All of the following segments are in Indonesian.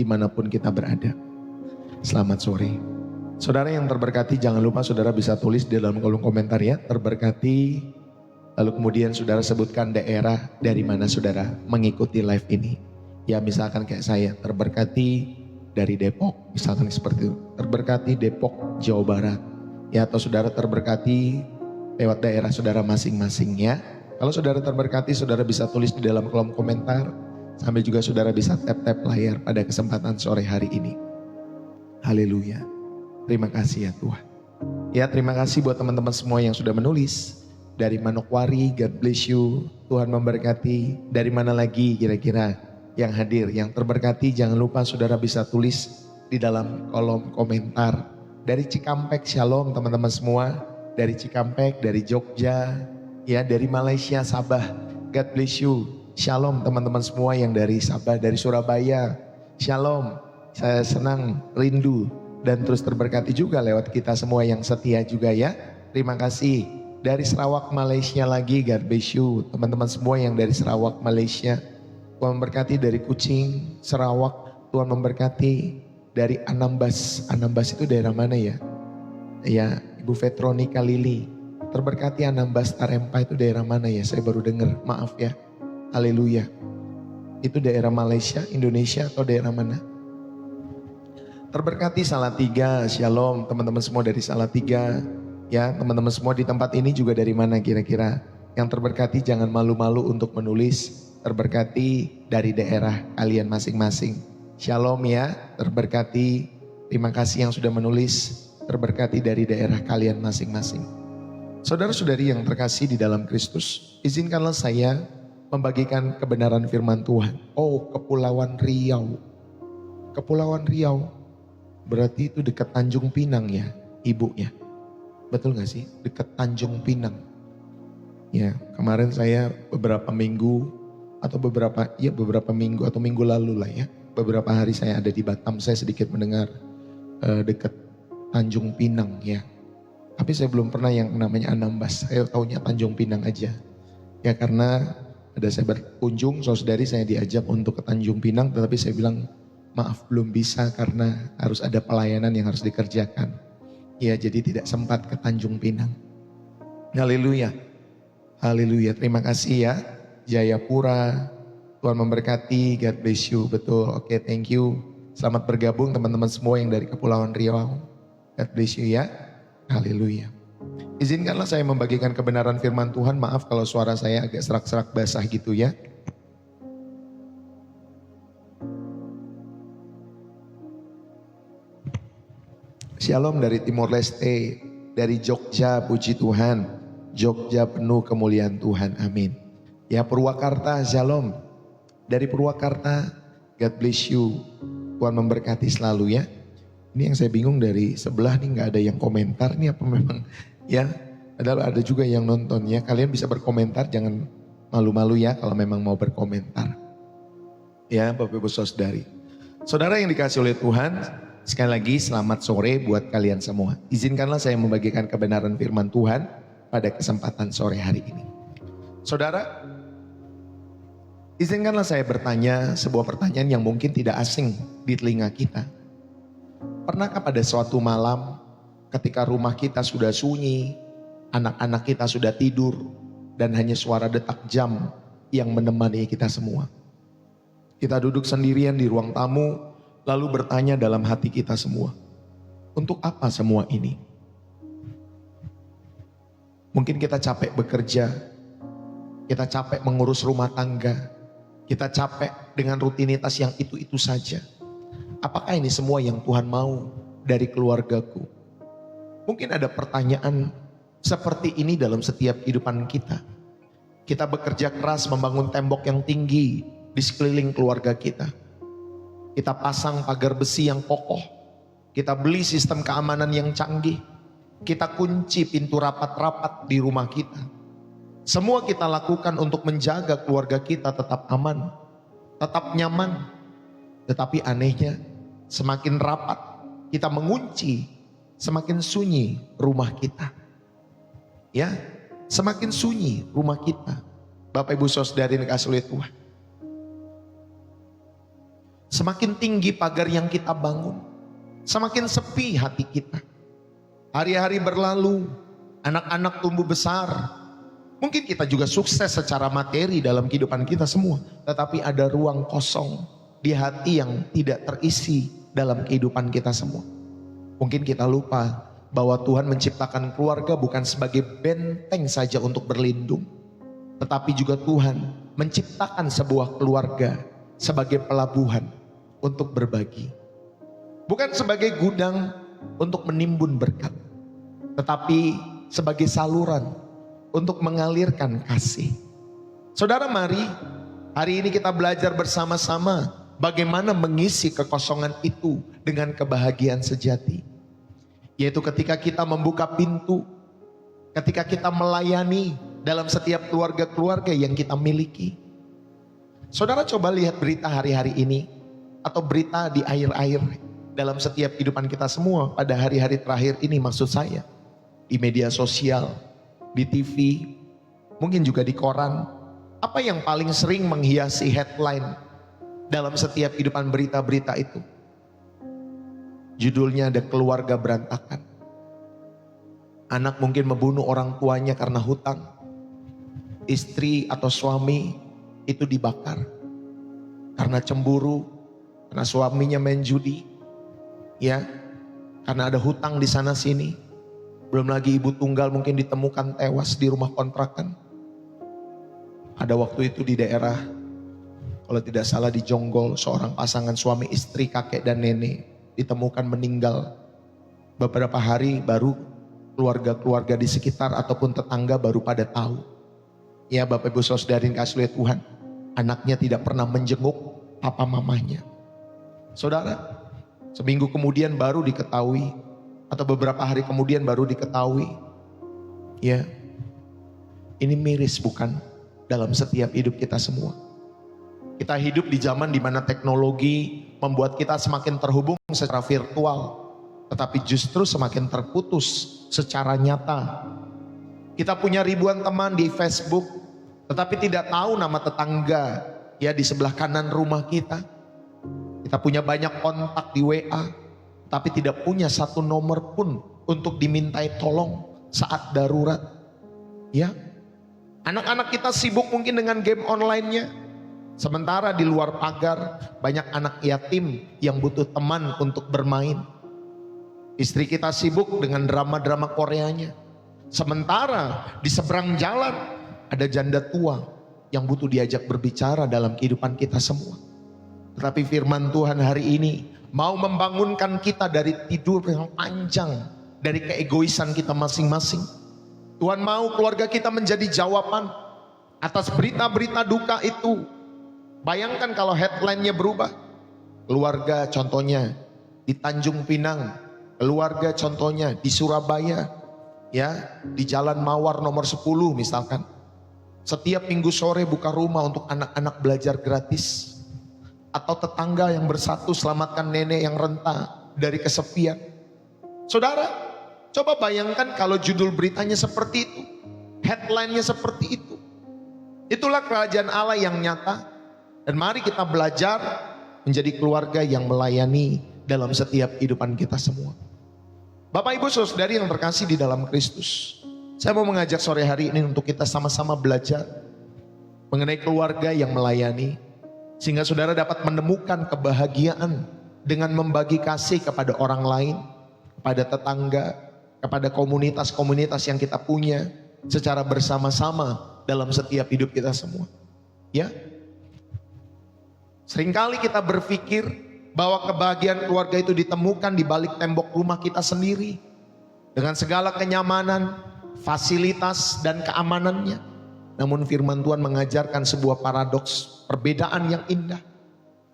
dimanapun kita berada. Selamat sore. Saudara yang terberkati, jangan lupa saudara bisa tulis di dalam kolom komentar ya, terberkati. Lalu kemudian saudara sebutkan daerah dari mana saudara mengikuti live ini. Ya misalkan kayak saya, terberkati dari Depok, misalkan seperti itu. Terberkati Depok, Jawa Barat. Ya, atau saudara terberkati lewat daerah saudara masing-masing ya. Kalau saudara terberkati, saudara bisa tulis di dalam kolom komentar. Sambil juga saudara bisa tap-tap layar pada kesempatan sore hari ini. Haleluya. Terima kasih ya Tuhan. Ya, terima kasih buat teman-teman semua yang sudah menulis. Dari Manokwari, God bless you. Tuhan memberkati. Dari mana lagi kira-kira yang hadir, yang terberkati? Jangan lupa saudara bisa tulis di dalam kolom komentar. Dari Cikampek, shalom teman-teman semua. Dari Cikampek, dari Jogja, ya dari Malaysia, Sabah. God bless you. Shalom teman-teman semua yang dari Sabah, dari Surabaya. Shalom. Saya senang, rindu, dan terus terberkati juga lewat kita semua yang setia juga ya. Terima kasih. Dari Sarawak, Malaysia lagi, God bless you. Teman-teman semua yang dari Sarawak, Malaysia. Tuhan memberkati. Dari Kucing, Sarawak, Tuhan memberkati. Dari Anambas, Anambas itu daerah mana ya? Ya, Ibu Vetronika Lili. Terberkati Anambas Tarempa itu daerah mana ya? Saya baru dengar, maaf ya. Haleluya. Itu daerah Malaysia, Indonesia atau daerah mana? Terberkati Salatiga, shalom teman-teman semua dari Salatiga. Ya, teman-teman semua di tempat ini juga dari mana kira-kira? Yang terberkati jangan malu-malu untuk menulis. Terberkati dari daerah kalian masing-masing. Shalom ya, terberkati. Terima kasih yang sudah menulis. Terberkati dari daerah kalian masing-masing. Saudara-saudari yang terkasih di dalam Kristus, izinkanlah saya membagikan kebenaran firman Tuhan. Oh, Kepulauan Riau. Kepulauan Riau. Berarti itu dekat Tanjung Pinang ya, ibu ya. Betul gak sih? Dekat Tanjung Pinang. Ya, kemarin saya beberapa minggu atau minggu lalu lah ya. Beberapa hari saya ada di Batam, saya sedikit mendengar dekat Tanjung Pinang ya. Tapi saya belum pernah yang namanya Anambas, saya taunya Tanjung Pinang aja. Ya karena ada saya berkunjung, saudari saya diajak untuk ke Tanjung Pinang, tetapi saya bilang maaf belum bisa karena harus ada pelayanan yang harus dikerjakan. Ya jadi tidak sempat ke Tanjung Pinang. Haleluya. Haleluya. Terima kasih ya. Jayapura. Tuhan memberkati. God bless you. Betul. Oke, thank you. Selamat bergabung teman-teman semua yang dari Kepulauan Riau. God bless you ya. Haleluya. Izinkanlah saya membagikan kebenaran firman Tuhan. Maaf kalau suara saya agak serak-serak basah gitu ya. Shalom dari Timor Leste, dari Jogja, puji Tuhan. Jogja penuh kemuliaan Tuhan, amin. Ya Purwakarta, shalom. Dari Purwakarta, God bless you. Tuhan memberkati selalu ya. Ini yang saya bingung dari sebelah nih gak ada yang komentar nih apa memang ya. Padahal ada juga yang nonton ya. Kalian bisa berkomentar, jangan malu-malu ya kalau memang mau berkomentar. Ya Bapak Ibu Saudari. Saudara yang dikasih oleh Tuhan, sekali lagi selamat sore buat kalian semua. Izinkanlah saya membagikan kebenaran firman Tuhan pada kesempatan sore hari ini. Saudara, izinkanlah saya bertanya sebuah pertanyaan yang mungkin tidak asing di telinga kita. Pernahkah pada suatu malam ketika rumah kita sudah sunyi, anak-anak kita sudah tidur, dan hanya suara detak jam yang menemani kita semua. Kita duduk sendirian di ruang tamu, lalu bertanya dalam hati kita semua, untuk apa semua ini? Mungkin kita capek bekerja, kita capek mengurus rumah tangga, kita capek dengan rutinitas yang itu-itu saja. Apakah ini semua yang Tuhan mau dari keluargaku? Mungkin ada pertanyaan seperti ini dalam setiap kehidupan kita. Kita bekerja keras membangun tembok yang tinggi di sekeliling keluarga kita. Kita pasang pagar besi yang kokoh. Kita beli sistem keamanan yang canggih. Kita kunci pintu rapat-rapat di rumah kita. Semua kita lakukan untuk menjaga keluarga kita tetap aman, tetap nyaman. Tetapi anehnya, semakin rapat kita mengunci, semakin sunyi rumah kita. Ya, semakin sunyi rumah kita. Bapak Ibu Saudari yang dikasihi oleh Tuhan. Semakin tinggi pagar yang kita bangun, semakin sepi hati kita. Hari-hari berlalu, anak-anak tumbuh besar. Mungkin kita juga sukses secara materi dalam kehidupan kita semua. Tetapi ada ruang kosong di hati yang tidak terisi dalam kehidupan kita semua. Mungkin kita lupa bahwa Tuhan menciptakan keluarga bukan sebagai benteng saja untuk berlindung. Tetapi juga Tuhan menciptakan sebuah keluarga sebagai pelabuhan untuk berbagi. Bukan sebagai gudang untuk menimbun berkat, tetapi sebagai saluran untuk mengalirkan kasih. Saudara, mari hari ini kita belajar bersama-sama bagaimana mengisi kekosongan itu dengan kebahagiaan sejati. Yaitu ketika kita membuka pintu, ketika kita melayani dalam setiap keluarga-keluarga yang kita miliki. Saudara, coba lihat berita hari-hari ini atau berita di akhir-akhir dalam setiap kehidupan kita semua pada hari-hari terakhir ini, maksud saya. Di media sosial, di TV, mungkin juga di koran. Apa yang paling sering menghiasi headline dalam setiap kehidupan berita-berita itu? Judulnya ada keluarga berantakan. Anak mungkin membunuh orang tuanya karena hutang. Istri atau suami itu dibakar karena cemburu, karena suaminya main judi, ya, karena ada hutang di sana sini. Belum lagi ibu tunggal mungkin ditemukan tewas di rumah kontrakan. Ada waktu itu di daerah, kalau tidak salah di Jonggol, seorang pasangan suami istri, kakek dan nenek ditemukan meninggal. Beberapa hari baru keluarga-keluarga di sekitar ataupun tetangga baru pada tahu. Ya, Bapak Ibu Saudara yang kasih oleh Tuhan, anaknya tidak pernah menjenguk papa mamanya. Saudara, seminggu kemudian baru diketahui, atau beberapa hari kemudian baru diketahui, ya, ini miris bukan dalam setiap hidup kita semua. Kita hidup di zaman di mana teknologi membuat kita semakin terhubung secara virtual, tetapi justru semakin terputus secara nyata. Kita punya ribuan teman di Facebook, tetapi tidak tahu nama tetangga ya di sebelah kanan rumah kita. Kita punya banyak kontak di WA, tapi tidak punya satu nomor pun untuk dimintai tolong saat darurat. Ya, anak-anak kita sibuk mungkin dengan game online-nya. Sementara di luar pagar banyak anak yatim yang butuh teman untuk bermain. Istri kita sibuk dengan drama-drama Koreanya. Sementara di seberang jalan ada janda tua yang butuh diajak berbicara dalam kehidupan kita semua. Tetapi firman Tuhan hari ini mau membangunkan kita dari tidur yang panjang, dari keegoisan kita masing-masing. Tuhan mau keluarga kita menjadi jawaban atas berita-berita duka itu. Bayangkan kalau headline-nya berubah. Keluarga contohnya di Tanjung Pinang, keluarga contohnya di Surabaya, ya, di Jalan Mawar nomor 10 misalkan. Setiap minggu sore buka rumah untuk anak-anak belajar gratis. Atau tetangga yang bersatu selamatkan nenek yang renta dari kesepian. Saudara, coba bayangkan kalau judul beritanya seperti itu, headline-nya seperti itu. Itulah kerajaan Allah yang nyata. Dan mari kita belajar menjadi keluarga yang melayani dalam setiap kehidupan kita semua. Bapak Ibu Saudari yang terkasih di dalam Kristus, saya mau mengajak sore hari ini untuk kita sama-sama belajar mengenai keluarga yang melayani, sehingga saudara dapat menemukan kebahagiaan dengan membagi kasih kepada orang lain, kepada tetangga, kepada komunitas-komunitas yang kita punya secara bersama-sama dalam setiap hidup kita semua. Ya, seringkali kita berpikir bahwa kebahagiaan keluarga itu ditemukan di balik tembok rumah kita sendiri, dengan segala kenyamanan, fasilitas dan keamanannya. Namun firman Tuhan mengajarkan sebuah paradoks, perbedaan yang indah.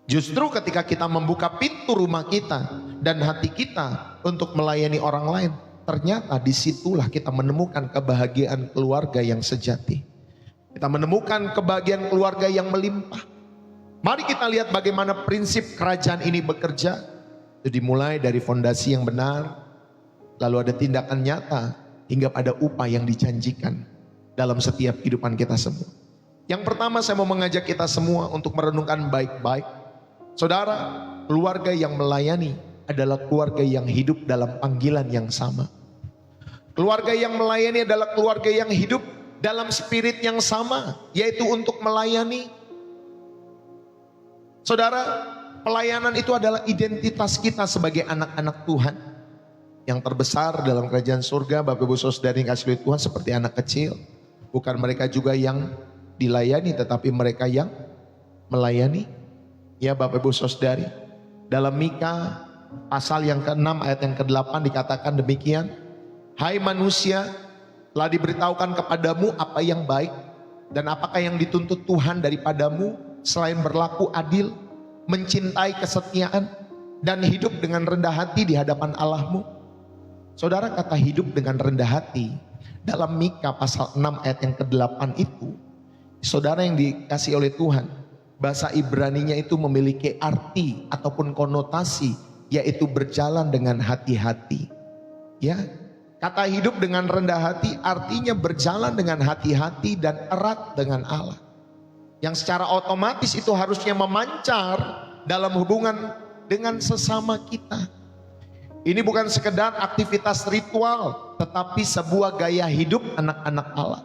Justru ketika kita membuka pintu rumah kita dan hati kita untuk melayani orang lain, ternyata disitulah kita menemukan kebahagiaan keluarga yang sejati. Kita menemukan kebahagiaan keluarga yang melimpah. Mari kita lihat bagaimana prinsip kerajaan ini bekerja. Itu dimulai dari fondasi yang benar, lalu ada tindakan nyata, hingga pada upah yang dijanjikan dalam setiap kehidupan kita semua. Yang pertama saya mau mengajak kita semua untuk merenungkan baik-baik Saudara, keluarga yang melayani adalah keluarga yang hidup dalam panggilan yang sama. Keluarga yang melayani adalah keluarga yang hidup dalam spirit yang sama, yaitu untuk melayani. Saudara, pelayanan itu adalah identitas kita sebagai anak-anak Tuhan. Yang terbesar dalam kerajaan surga, Bapak Ibu Saudara yang kasih Tuhan, seperti anak kecil. Bukan mereka juga yang dilayani, tetapi mereka yang melayani. Ya Bapak Ibu Saudari, dalam Mika pasal yang ke-6 ayat yang ke-8 dikatakan demikian. Hai manusia, telah diberitahukan kepadamu apa yang baik dan apakah yang dituntut Tuhan daripadamu selain berlaku adil, mencintai kesetiaan, dan hidup dengan rendah hati di hadapan Allahmu. Saudara, kata hidup dengan rendah hati dalam Mika pasal 6 ayat yang ke-8 itu, saudara yang dikasih oleh Tuhan, bahasa Ibraninya itu memiliki arti ataupun konotasi, yaitu berjalan dengan hati-hati. Ya, kata hidup dengan rendah hati artinya berjalan dengan hati-hati dan erat dengan Allah. Yang secara otomatis itu harusnya memancar dalam hubungan dengan sesama kita. Ini bukan sekedar aktivitas ritual, tetapi sebuah gaya hidup anak-anak Allah.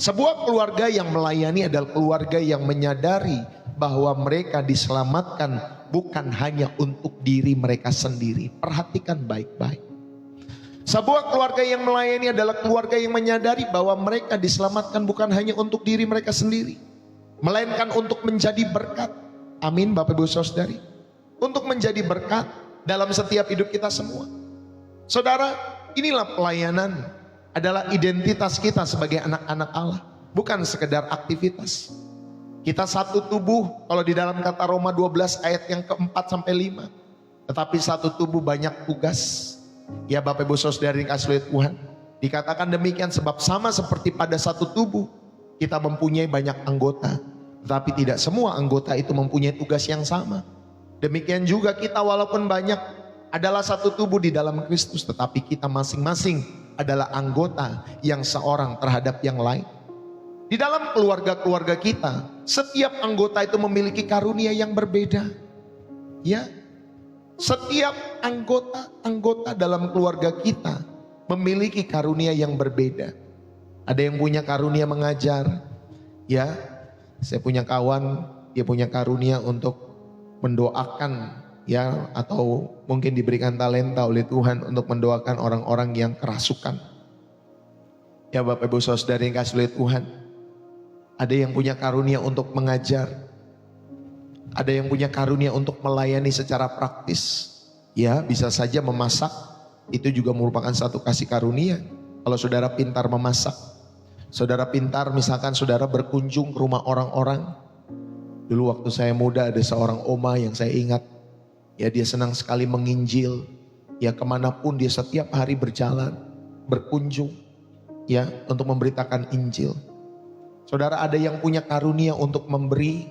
Sebuah keluarga yang melayani adalah keluarga yang menyadari bahwa mereka diselamatkan bukan hanya untuk diri mereka sendiri. Perhatikan baik-baik. Sebuah keluarga yang melayani adalah keluarga yang menyadari bahwa mereka diselamatkan bukan hanya untuk diri mereka sendiri, melainkan untuk menjadi berkat. Amin Bapak Ibu Saudari. Untuk menjadi berkat dalam setiap hidup kita semua. Saudara, inilah pelayanan adalah identitas kita sebagai anak-anak Allah, bukan sekedar aktivitas. Kita satu tubuh, kalau di dalam kata Roma 12 ayat yang ke-4 sampai 5. Tetapi satu tubuh banyak tugas. Ya Bapak Ibu Saudari dikasihi Tuhan, dikatakan demikian sebab sama seperti pada satu tubuh kita mempunyai banyak anggota, tetapi tidak semua anggota itu mempunyai tugas yang sama. Demikian juga kita walaupun banyak adalah satu tubuh di dalam Kristus, tetapi kita masing-masing adalah anggota yang seorang terhadap yang lain. Di dalam keluarga-keluarga kita, setiap anggota itu memiliki karunia yang berbeda. Ya, setiap anggota dalam keluarga kita memiliki karunia yang berbeda. Ada yang punya karunia mengajar. Ya, saya punya kawan, dia punya karunia untuk mendoakan, ya, atau mungkin diberikan talenta oleh Tuhan untuk mendoakan orang-orang yang kerasukan. Ya Bapak Ibu Saudara yang kasih oleh Tuhan, ada yang punya karunia untuk mengajar, ada yang punya karunia untuk melayani secara praktis. Ya, bisa saja memasak, itu juga merupakan satu kasih karunia. Kalau saudara pintar memasak, saudara pintar misalkan saudara berkunjung ke rumah orang-orang. Dulu waktu saya muda ada seorang oma yang saya ingat, ya dia senang sekali menginjil, ya kemanapun dia setiap hari berjalan, berkunjung, ya untuk memberitakan Injil. Saudara, ada yang punya karunia untuk memberi,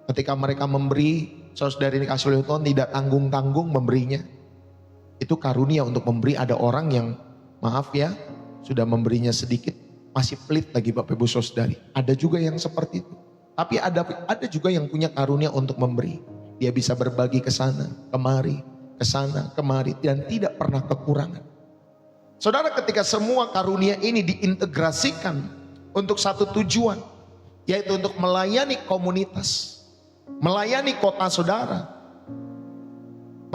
ketika mereka memberi, saudara ini kasih oleh Tuhan tidak tanggung-tanggung memberinya. Itu karunia untuk memberi. Ada orang yang maaf ya, sudah memberinya sedikit, masih pelit lagi Bapak Ibu Saudari. Ada juga yang seperti itu. Tapi ada juga yang punya karunia untuk memberi. Dia bisa berbagi ke sana, kemari, ke sana, kemari, dan tidak pernah kekurangan. Saudara, ketika semua karunia ini diintegrasikan untuk satu tujuan, yaitu untuk melayani komunitas, melayani kota saudara,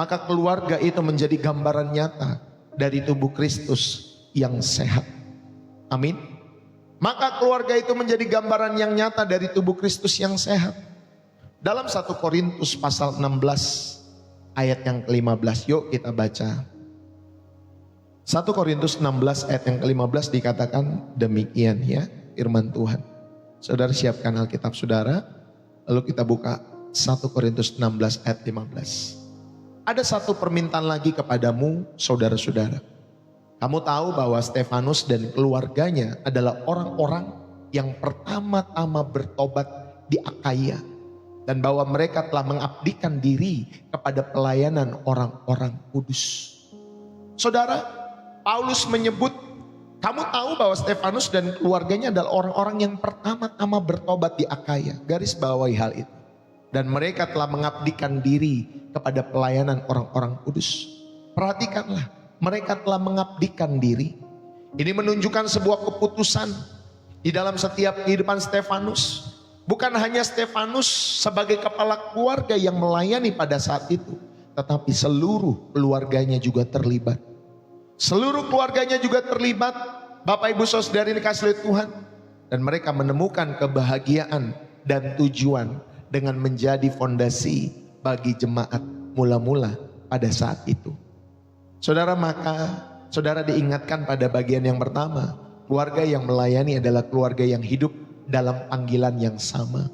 maka keluarga itu menjadi gambaran nyata dari tubuh Kristus yang sehat. Amin. Maka keluarga itu menjadi gambaran yang nyata dari tubuh Kristus yang sehat. Dalam 1 Korintus pasal 16 ayat yang ke-15, yuk kita baca. 1 Korintus 16 ayat yang ke-15 dikatakan demikian ya, firman Tuhan. Saudara siapkan Alkitab saudara, lalu kita buka 1 Korintus 16 ayat 15. Ada satu permintaan lagi kepadamu saudara-saudara. Kamu tahu bahwa Stefanus dan keluarganya adalah orang-orang yang pertama-tama bertobat di Akaya. Dan bahwa mereka telah mengabdikan diri kepada pelayanan orang-orang kudus. Saudara, Paulus menyebut, kamu tahu bahwa Stefanus dan keluarganya adalah orang-orang yang pertama-tama bertobat di Akaya. Garis bawahi hal itu. dan mereka telah mengabdikan diri kepada pelayanan orang-orang kudus. Perhatikanlah, mereka telah mengabdikan diri. Ini menunjukkan sebuah keputusan di dalam setiap kehidupan Stefanus. Bukan hanya Stefanus sebagai kepala keluarga yang melayani pada saat itu, tetapi seluruh keluarganya juga terlibat. Seluruh keluarganya juga terlibat, Bapak Ibu Saudara dikasihi Tuhan. Dan mereka menemukan kebahagiaan dan tujuan dengan menjadi fondasi bagi jemaat mula-mula pada saat itu. Saudara, maka saudara diingatkan pada bagian yang pertama, keluarga yang melayani adalah keluarga yang hidup dalam panggilan yang sama,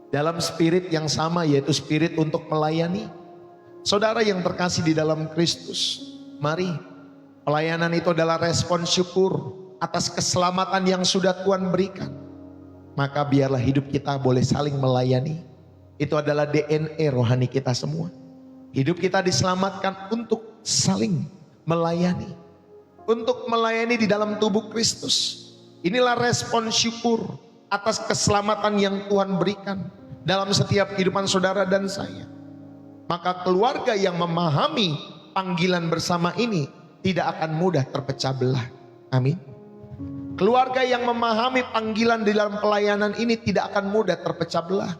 dalam spirit yang sama, yaitu spirit untuk melayani. Saudara yang terkasih di dalam Kristus, mari, pelayanan itu adalah respon syukur atas keselamatan yang sudah Tuhan berikan. Maka biarlah hidup kita boleh saling melayani. Itu adalah DNA rohani kita semua. Hidup kita diselamatkan untuk saling melayani, untuk melayani di dalam tubuh Kristus. Inilah respon syukur atas keselamatan yang Tuhan berikan dalam setiap kehidupan saudara dan saya. Maka keluarga yang memahami panggilan bersama ini tidak akan mudah terpecah belah. Amin. Keluarga yang memahami panggilan di dalam pelayanan ini tidak akan mudah terpecah belah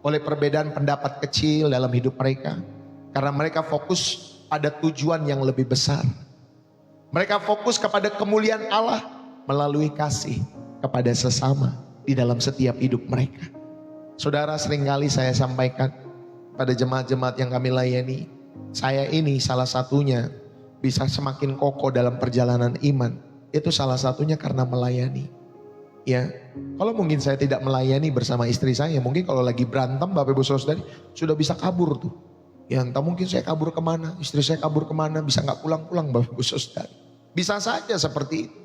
oleh perbedaan pendapat kecil dalam hidup mereka. Karena mereka fokus pada tujuan yang lebih besar. Mereka fokus kepada kemuliaan Allah melalui kasih kepada sesama di dalam setiap hidup mereka. Saudara, seringkali saya sampaikan pada jemaat-jemaat yang kami layani, saya ini salah satunya bisa semakin kokoh dalam perjalanan iman. Itu salah satunya karena melayani. Ya, kalau mungkin saya tidak melayani bersama istri saya, mungkin kalau lagi berantem Bapak Ibu Saudara sudah bisa kabur tuh. Ya, entah mungkin saya kabur kemana, istri saya kabur kemana, bisa nggak pulang-pulang Bapak Ibu Saudara. Bisa saja seperti itu.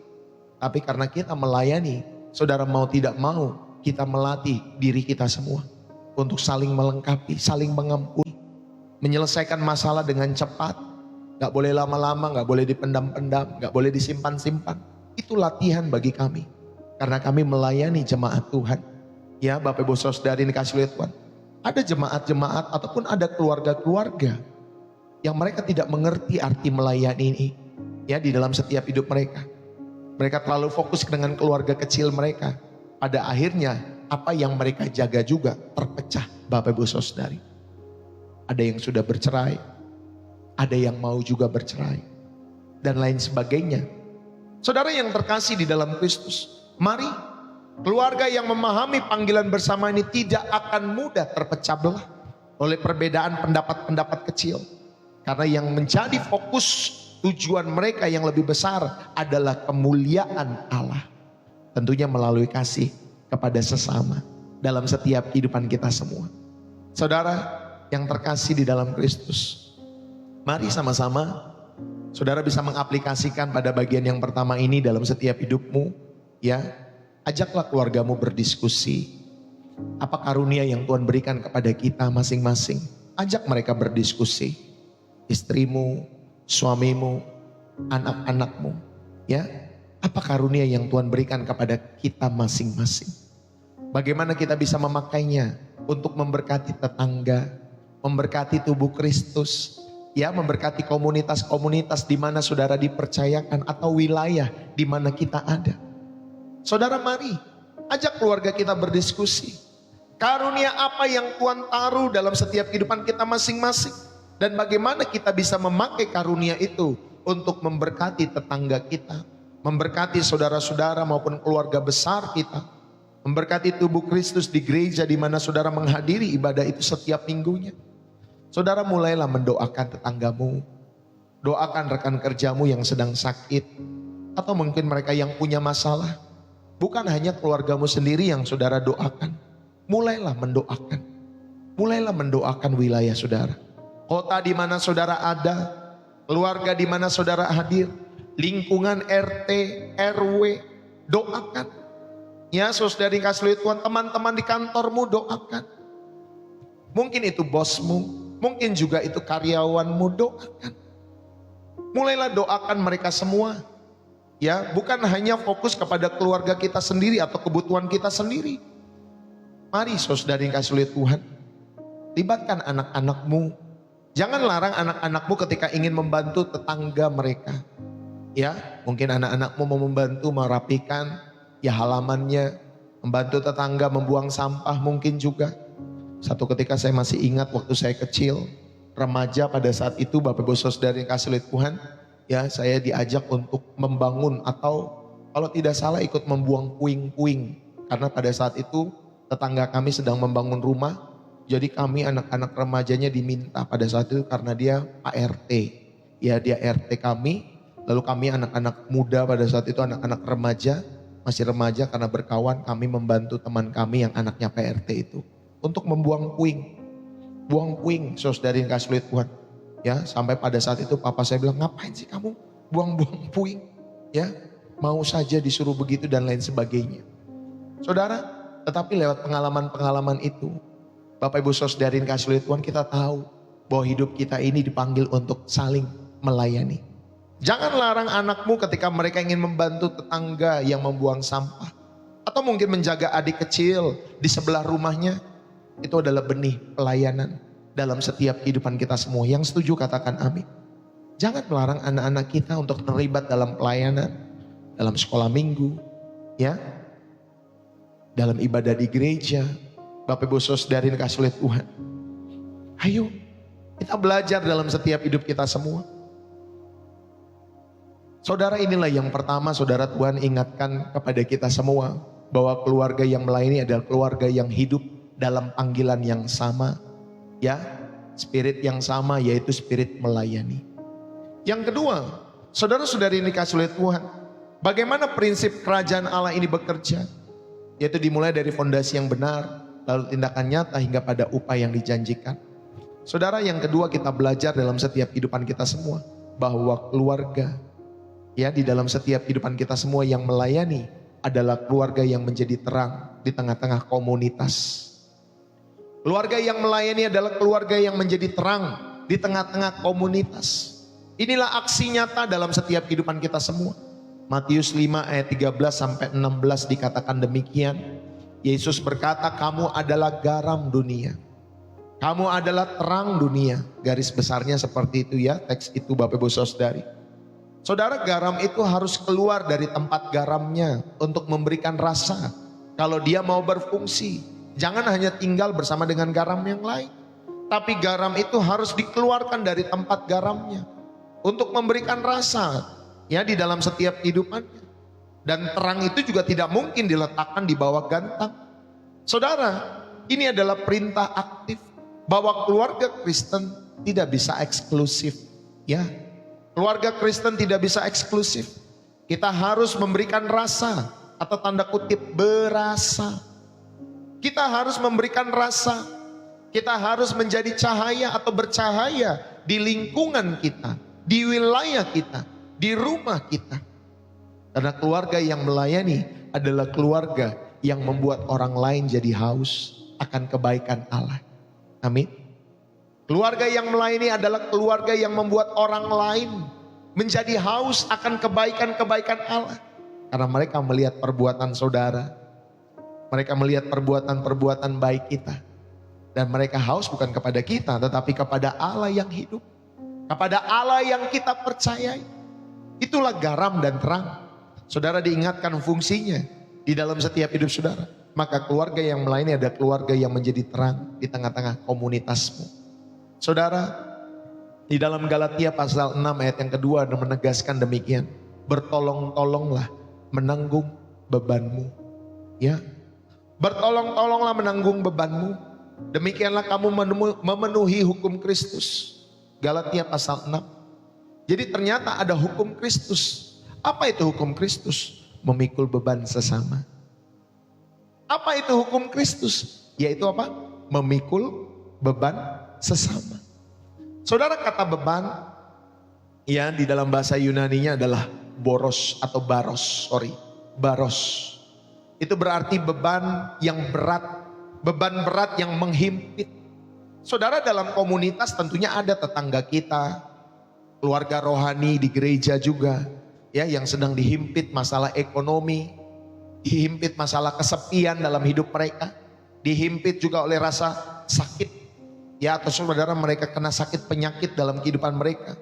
Tapi karena kita melayani, saudara mau tidak mau, kita melatih diri kita semua untuk saling melengkapi, saling mengampuni, menyelesaikan masalah dengan cepat. Gak boleh lama-lama, gak boleh dipendam-pendam, gak boleh disimpan-simpan. Itu latihan bagi kami. Karena kami melayani jemaat Tuhan. Ya, Bapak Ibu Saudara dikasihi oleh Tuhan. Ada jemaat-jemaat ataupun ada keluarga-keluarga yang mereka tidak mengerti arti melayani ini. Ya, di dalam setiap hidup mereka. Mereka terlalu fokus dengan keluarga kecil mereka. Pada akhirnya apa yang mereka jaga juga terpecah, Bapak Ibu Saudari. Ada yang sudah bercerai, ada yang mau juga bercerai, dan lain sebagainya. Saudara yang terkasih di dalam Kristus, mari keluarga yang memahami panggilan bersama ini tidak akan mudah terpecah belah oleh perbedaan pendapat-pendapat kecil. Karena yang menjadi fokus tujuan mereka yang lebih besar adalah kemuliaan Allah. Tentunya melalui kasih kepada sesama dalam setiap kehidupan kita semua. Saudara yang terkasih di dalam Kristus, mari sama-sama saudara bisa mengaplikasikan pada bagian yang pertama ini dalam setiap hidupmu. Ya, ajaklah keluargamu berdiskusi. Apa karunia yang Tuhan berikan kepada kita masing-masing? Ajak mereka berdiskusi. Istrimu, suamimu, anak-anakmu. Ya, apa karunia yang Tuhan berikan kepada kita masing-masing? Bagaimana kita bisa memakainya untuk memberkati tetangga, memberkati tubuh Kristus, ya, memberkati komunitas-komunitas di mana saudara dipercayakan atau wilayah di mana kita ada. Saudara, mari ajak keluarga kita berdiskusi. Karunia apa yang Tuhan taruh dalam setiap kehidupan kita masing-masing, dan bagaimana kita bisa memakai karunia itu untuk memberkati tetangga kita, memberkati saudara-saudara maupun keluarga besar kita, memberkati tubuh Kristus di gereja di mana saudara menghadiri ibadah itu setiap minggunya. Saudara, mulailah mendoakan tetanggamu, doakan rekan kerjamu yang sedang sakit, atau mungkin mereka yang punya masalah. Bukan hanya keluargamu sendiri yang saudara doakan. Mulailah mendoakan. Mulailah mendoakan wilayah saudara. Kota di mana saudara ada, keluarga di mana saudara hadir, lingkungan RT, RW, doakan. Ya, saudara dikasihi Tuhan, teman-teman di kantormu doakan. Mungkin itu bosmu, mungkin juga itu karyawanmu, doakan. Mulailah doakan mereka semua. Ya, bukan hanya fokus kepada keluarga kita sendiri atau kebutuhan kita sendiri. Mari saudara yang dikasihi oleh Tuhan, libatkan anak-anakmu. Jangan larang anak-anakmu ketika ingin membantu tetangga mereka. Ya, mungkin anak-anakmu mau membantu merapikan ya halamannya, membantu tetangga membuang sampah mungkin juga. Satu ketika saya masih ingat waktu saya kecil, remaja pada saat itu, Bapak Ibu Saudara yang kasih oleh Tuhan, ya saya diajak untuk membangun atau kalau tidak salah ikut membuang puing-puing. Karena pada saat itu tetangga kami sedang membangun rumah, jadi kami anak-anak remajanya diminta pada saat itu karena dia Pak RT. Ya dia RT kami, lalu kami anak-anak muda pada saat itu anak-anak remaja, masih remaja karena berkawan kami membantu teman kami yang anaknya Pak RT itu. Untuk membuang puing. Buang puing, saudari yang kasih oleh Tuhan. Ya, sampai pada saat itu papa saya bilang, ngapain sih kamu buang-buang puing? Ya, mau saja disuruh begitu dan lain sebagainya. Saudara, tetapi lewat pengalaman-pengalaman itu, Bapak Ibu saudari yang kasih oleh Tuhan, kita tahu bahwa hidup kita ini dipanggil untuk saling melayani. Jangan larang anakmu ketika mereka ingin membantu tetangga yang membuang sampah. Atau mungkin menjaga adik kecil di sebelah rumahnya. Itu adalah benih pelayanan dalam setiap kehidupan kita semua. Yang setuju katakan amin. Jangan melarang anak-anak kita untuk terlibat dalam pelayanan, dalam sekolah minggu, ya, dalam ibadah di gereja. Bapak Ibu saudari yang kasih oleh Tuhan. Ayo kita belajar dalam setiap hidup kita semua. Saudara, inilah yang pertama saudara Tuhan ingatkan kepada kita semua. Bahwa keluarga yang melayani adalah keluarga yang hidup dalam panggilan yang sama, ya, spirit yang sama, yaitu spirit melayani. Yang kedua, saudara-saudari ini dikasih oleh Tuhan, bagaimana prinsip kerajaan Allah ini bekerja, yaitu dimulai dari fondasi yang benar, lalu tindakan nyata hingga pada upah yang dijanjikan. Saudara, yang kedua kita belajar dalam setiap kehidupan kita semua, bahwa keluarga, ya, di dalam setiap kehidupan kita semua yang melayani adalah keluarga yang menjadi terang di tengah-tengah komunitas. Keluarga yang melayani adalah keluarga yang menjadi terang di tengah-tengah komunitas. Inilah aksi nyata dalam setiap kehidupan kita semua. Matius 5 ayat 13 sampai 16 dikatakan demikian. Yesus berkata, kamu adalah garam dunia. Kamu adalah terang dunia. Garis besarnya seperti itu ya, teks itu Bapak Ibu Saudari. Saudara, garam itu harus keluar dari tempat garamnya untuk memberikan rasa. Kalau dia mau berfungsi. Jangan hanya tinggal bersama dengan garam yang lain. Tapi garam itu harus dikeluarkan dari tempat garamnya. Untuk memberikan rasa ya di dalam setiap kehidupannya. Dan terang itu juga tidak mungkin diletakkan di bawah gantang. Saudara, ini adalah perintah aktif. Bahwa keluarga Kristen tidak bisa eksklusif. Ya, keluarga Kristen tidak bisa eksklusif. Kita harus memberikan rasa atau tanda kutip berasa. Kita harus memberikan rasa. Kita harus menjadi cahaya atau bercahaya di lingkungan kita, di wilayah kita, di rumah kita. Karena keluarga yang melayani adalah keluarga yang membuat orang lain jadi haus akan kebaikan Allah. Amin. Keluarga yang melayani adalah keluarga yang membuat orang lain menjadi haus akan kebaikan-kebaikan Allah. Karena mereka melihat perbuatan saudara. Mereka melihat perbuatan-perbuatan baik kita. Dan mereka haus bukan kepada kita, tetapi kepada Allah yang hidup. Kepada Allah yang kita percayai. Itulah garam dan terang. Saudara diingatkan fungsinya di dalam setiap hidup saudara. Maka keluarga yang melayani adalah keluarga yang menjadi terang di tengah-tengah komunitasmu. Saudara, di dalam Galatia pasal 6 ayat yang kedua menegaskan demikian. Bertolong-tolonglah menanggung bebanmu. Ya, bertolong-tolonglah menanggung bebanmu. Demikianlah kamu memenuhi hukum Kristus. Galatia pasal 6. Jadi ternyata ada hukum Kristus. Apa itu hukum Kristus? Memikul beban sesama. Apa itu hukum Kristus? Yaitu apa? Memikul beban sesama. Saudara, kata beban ya di dalam bahasa Yunaninya adalah boros atau baros. Baros. Itu berarti beban yang berat, beban berat yang menghimpit. Saudara, dalam komunitas tentunya ada tetangga kita, keluarga rohani di gereja juga, ya, yang sedang dihimpit masalah ekonomi, dihimpit masalah kesepian dalam hidup mereka, dihimpit juga oleh rasa sakit, Ya, atau saudara mereka kena sakit penyakit dalam kehidupan mereka.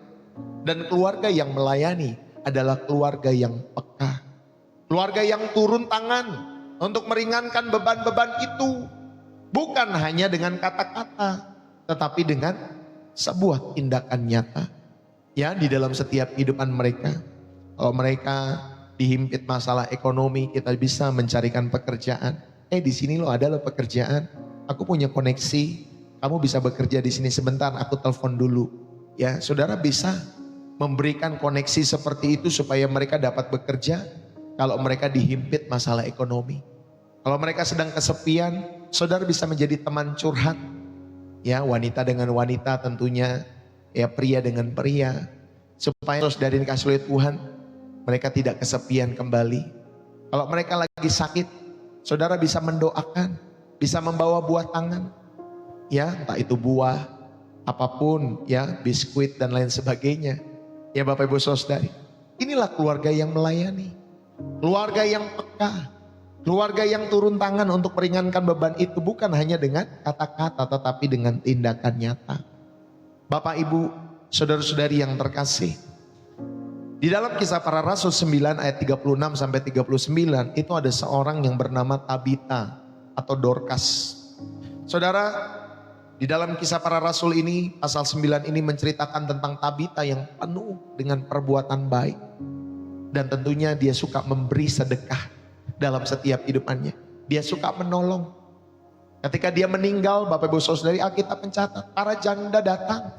Dan keluarga yang melayani adalah keluarga yang peka. Keluarga yang turun tangan untuk meringankan beban-beban itu. Bukan hanya dengan kata-kata, tetapi dengan sebuah tindakan nyata. Ya, di dalam setiap kehidupan mereka. Kalau mereka dihimpit masalah ekonomi, kita bisa mencarikan pekerjaan. Di sini lo ada lo pekerjaan. Aku punya koneksi. Kamu bisa bekerja di sini sebentar. Aku telepon dulu. Ya, saudara bisa memberikan koneksi seperti itu supaya mereka dapat bekerja. Kalau mereka dihimpit masalah ekonomi. Kalau mereka sedang kesepian, saudara bisa menjadi teman curhat. Ya, wanita dengan wanita tentunya. Ya, pria dengan pria. Supaya saudara dikasih oleh Tuhan, mereka tidak kesepian kembali. Kalau mereka lagi sakit, saudara bisa mendoakan, bisa membawa buah tangan. Ya, entah itu buah, apapun, ya, biskuit dan lain sebagainya. Ya Bapak Ibu Saudari, inilah keluarga yang melayani. Keluarga yang peka. Keluarga yang turun tangan untuk meringankan beban itu bukan hanya dengan kata-kata, tetapi dengan tindakan nyata. Bapak Ibu, saudara-saudari yang terkasih, di dalam Kisah Para Rasul 9 ayat 36 sampai 39 itu ada seorang yang bernama Tabita atau Dorcas. Saudara, di dalam Kisah Para Rasul ini pasal 9 ini menceritakan tentang Tabita yang penuh dengan perbuatan baik. Dan tentunya dia suka memberi sedekah dalam setiap hidupannya. Dia suka menolong. Ketika dia meninggal, Bapak Ibu Saudari, Alkitab mencatat para janda datang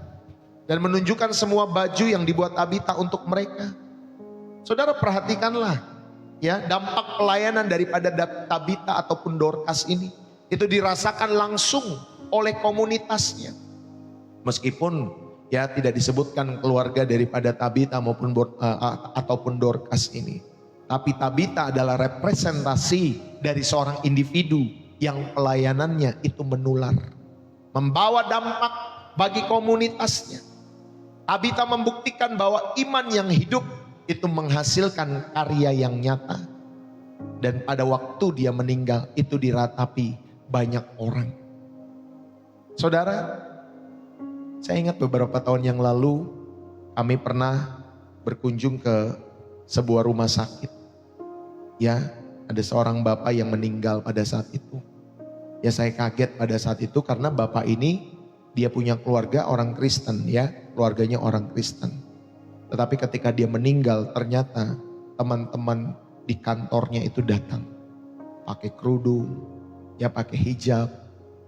dan menunjukkan semua baju yang dibuat Tabita untuk mereka. Saudara perhatikanlah ya, dampak pelayanan daripada Tabita ataupun Dorcas ini itu dirasakan langsung oleh komunitasnya. Meskipun ya tidak disebutkan keluarga daripada Tabita ataupun Dorcas ini. Tapi Tabita adalah representasi dari seorang individu yang pelayanannya itu menular. Membawa dampak bagi komunitasnya. Tabita membuktikan bahwa iman yang hidup itu menghasilkan karya yang nyata. Dan pada waktu dia meninggal itu diratapi banyak orang. Saudara, saya ingat beberapa tahun yang lalu kami pernah berkunjung ke sebuah rumah sakit. Ya, ada seorang bapak yang meninggal pada saat itu. Ya, saya kaget pada saat itu karena bapak ini dia punya keluarga orang Kristen ya, keluarganya orang Kristen. Tetapi ketika dia meninggal ternyata teman-teman di kantornya itu datang pakai kerudung, ya pakai hijab,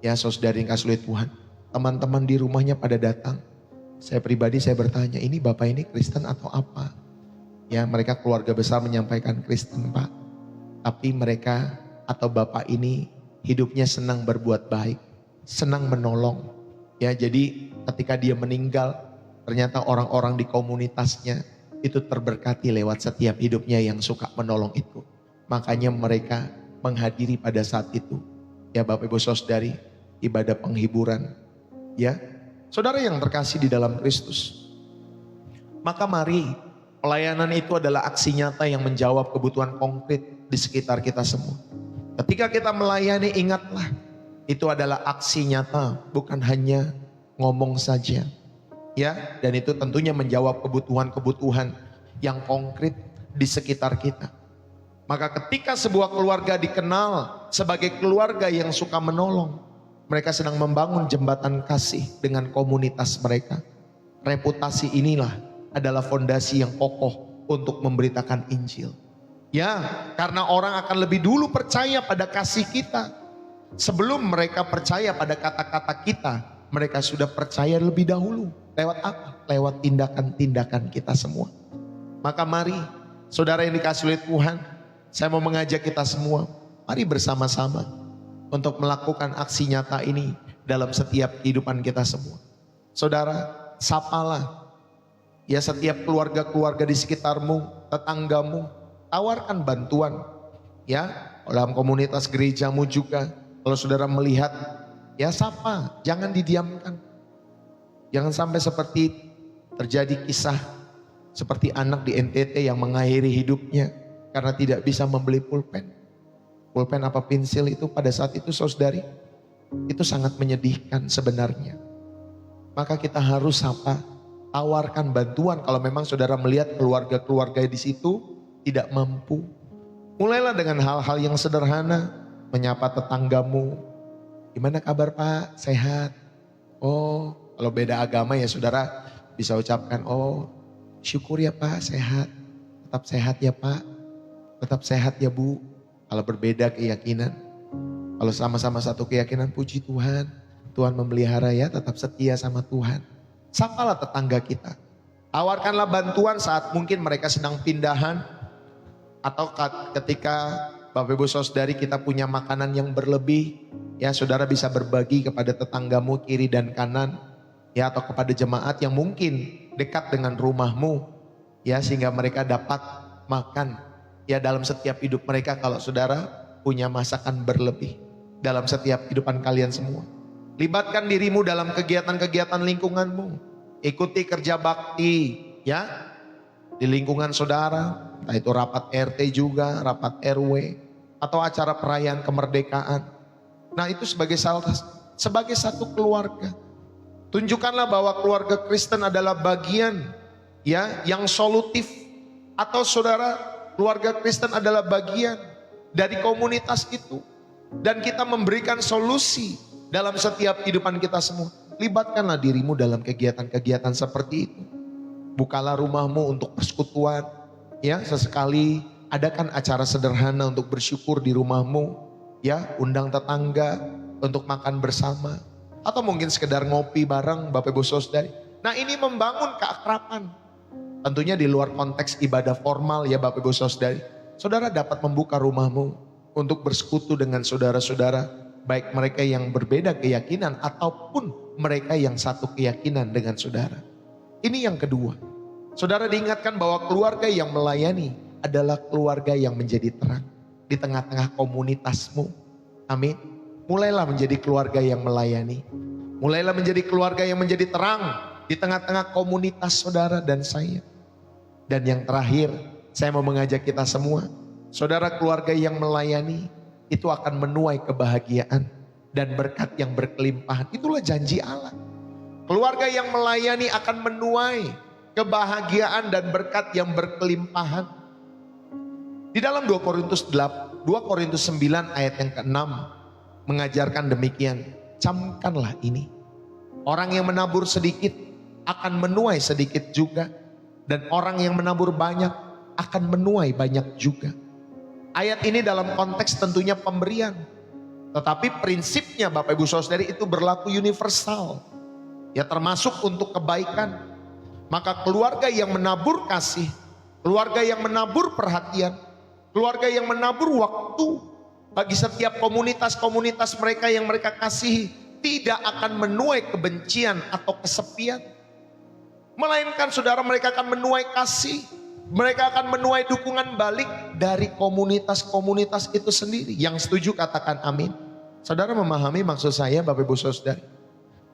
ya saudari yang kasih oleh Tuhan. Teman-teman di rumahnya pada datang. Saya pribadi saya bertanya, ini bapak ini Kristen atau apa? Ya, mereka keluarga besar menyampaikan Kristen, Pak. Tapi mereka atau bapak ini hidupnya senang berbuat baik, senang menolong. Ya, jadi ketika dia meninggal, ternyata orang-orang di komunitasnya itu terberkati lewat setiap hidupnya yang suka menolong itu. Makanya mereka menghadiri pada saat itu. Ya Bapak Ibu Saudari, ibadah penghiburan. Ya, saudara yang terkasih di dalam Kristus. Maka mari, pelayanan itu adalah aksi nyata yang menjawab kebutuhan konkret di sekitar kita semua. Ketika kita melayani, ingatlah, itu adalah aksi nyata, bukan hanya ngomong saja. Ya, dan itu tentunya menjawab kebutuhan-kebutuhan yang konkret di sekitar kita. Maka ketika sebuah keluarga dikenal sebagai keluarga yang suka menolong, mereka sedang membangun jembatan kasih dengan komunitas mereka. Reputasi inilah adalah fondasi yang kokoh untuk memberitakan Injil. Ya, karena orang akan lebih dulu percaya pada kasih kita. Sebelum mereka percaya pada kata-kata kita, mereka sudah percaya lebih dahulu. Lewat apa? Lewat tindakan-tindakan kita semua. Maka mari, saudara yang dikasih oleh Tuhan, saya mau mengajak kita semua, mari bersama-sama untuk melakukan aksi nyata ini dalam setiap kehidupan kita semua. Saudara, sapalah ya setiap keluarga-keluarga di sekitarmu, tetanggamu, tawarkan bantuan. Ya, dalam komunitas gerejamu juga, kalau saudara melihat, ya sapa, jangan didiamkan. Jangan sampai seperti terjadi kisah seperti anak di NTT yang mengakhiri hidupnya karena tidak bisa membeli pulpen. Pulpen apa pensil itu pada saat itu saudari, itu sangat menyedihkan sebenarnya. maka kita harus sapa, tawarkan bantuan kalau memang saudara melihat keluarga-keluarga di situ tidak mampu. Mulailah dengan hal-hal yang sederhana, menyapa tetanggamu. Gimana kabar Pak? Sehat? Oh, kalau beda agama ya saudara bisa ucapkan, oh syukur ya Pak sehat. Tetap sehat ya Pak. Tetap sehat ya Bu. Kalau berbeda keyakinan. Kalau sama-sama satu keyakinan, puji Tuhan. Tuhan memelihara ya, tetap setia sama Tuhan. Sapalah tetangga kita. Tawarkanlah bantuan saat mungkin mereka sedang pindahan. Atau ketika Bapak Ibu Saudari kita punya makanan yang berlebih. Ya saudara bisa berbagi kepada tetanggamu kiri dan kanan. Ya atau kepada jemaat yang mungkin dekat dengan rumahmu. Ya sehingga mereka dapat makan. Ya dalam setiap hidup mereka kalau saudara punya masakan berlebih. Dalam setiap kehidupan kalian semua. Libatkan dirimu dalam kegiatan-kegiatan lingkunganmu. Ikuti kerja bakti ya di lingkungan saudara. Entah itu rapat RT juga, rapat RW. Atau acara perayaan kemerdekaan. Nah itu sebagai satu keluarga. Tunjukkanlah bahwa keluarga Kristen adalah bagian ya yang solutif. Atau saudara keluarga Kristen adalah bagian dari komunitas itu. Dan kita memberikan solusi dalam setiap kehidupan kita semua. Libatkanlah dirimu dalam kegiatan-kegiatan seperti itu. Bukalah rumahmu untuk persekutuan. Ya, sesekali adakan acara sederhana untuk bersyukur di rumahmu. Ya, undang tetangga untuk makan bersama. Atau mungkin sekedar ngopi bareng Bapak Ibu Saudari. Nah, ini membangun keakraban. Tentunya di luar konteks ibadah formal ya Bapak Ibu Saudari. Saudara dapat membuka rumahmu untuk bersekutu dengan saudara-saudara, baik mereka yang berbeda keyakinan ataupun mereka yang satu keyakinan dengan saudara. Ini yang kedua. Saudara diingatkan bahwa keluarga yang melayani adalah keluarga yang menjadi terang di tengah-tengah komunitasmu. Amin. Mulailah menjadi keluarga yang melayani. Mulailah menjadi keluarga yang menjadi terang di tengah-tengah komunitas saudara dan saya. Dan yang terakhir, saya mau mengajak kita semua. Saudara, keluarga yang melayani itu akan menuai kebahagiaan dan berkat yang berkelimpahan. Itulah janji Allah. Keluarga yang melayani akan menuai kebahagiaan dan berkat yang berkelimpahan. Di dalam 2 Korintus 9 ayat yang ke-6 mengajarkan demikian. Camkanlah ini. Orang yang menabur sedikit akan menuai sedikit juga. Dan orang yang menabur banyak akan menuai banyak juga. Ayat ini dalam konteks tentunya pemberian. Tetapi prinsipnya Bapak Ibu Saudari itu berlaku universal. Ya termasuk untuk kebaikan. Maka keluarga yang menabur kasih. Keluarga yang menabur perhatian. Keluarga yang menabur waktu. Bagi setiap komunitas-komunitas mereka yang mereka kasihi. Tidak akan menuai kebencian atau kesepian. Melainkan saudara mereka akan menuai kasih. Mereka akan menuai dukungan balik dari komunitas-komunitas itu sendiri. Yang setuju katakan amin. Saudara memahami maksud saya Bapak Ibu Saudari.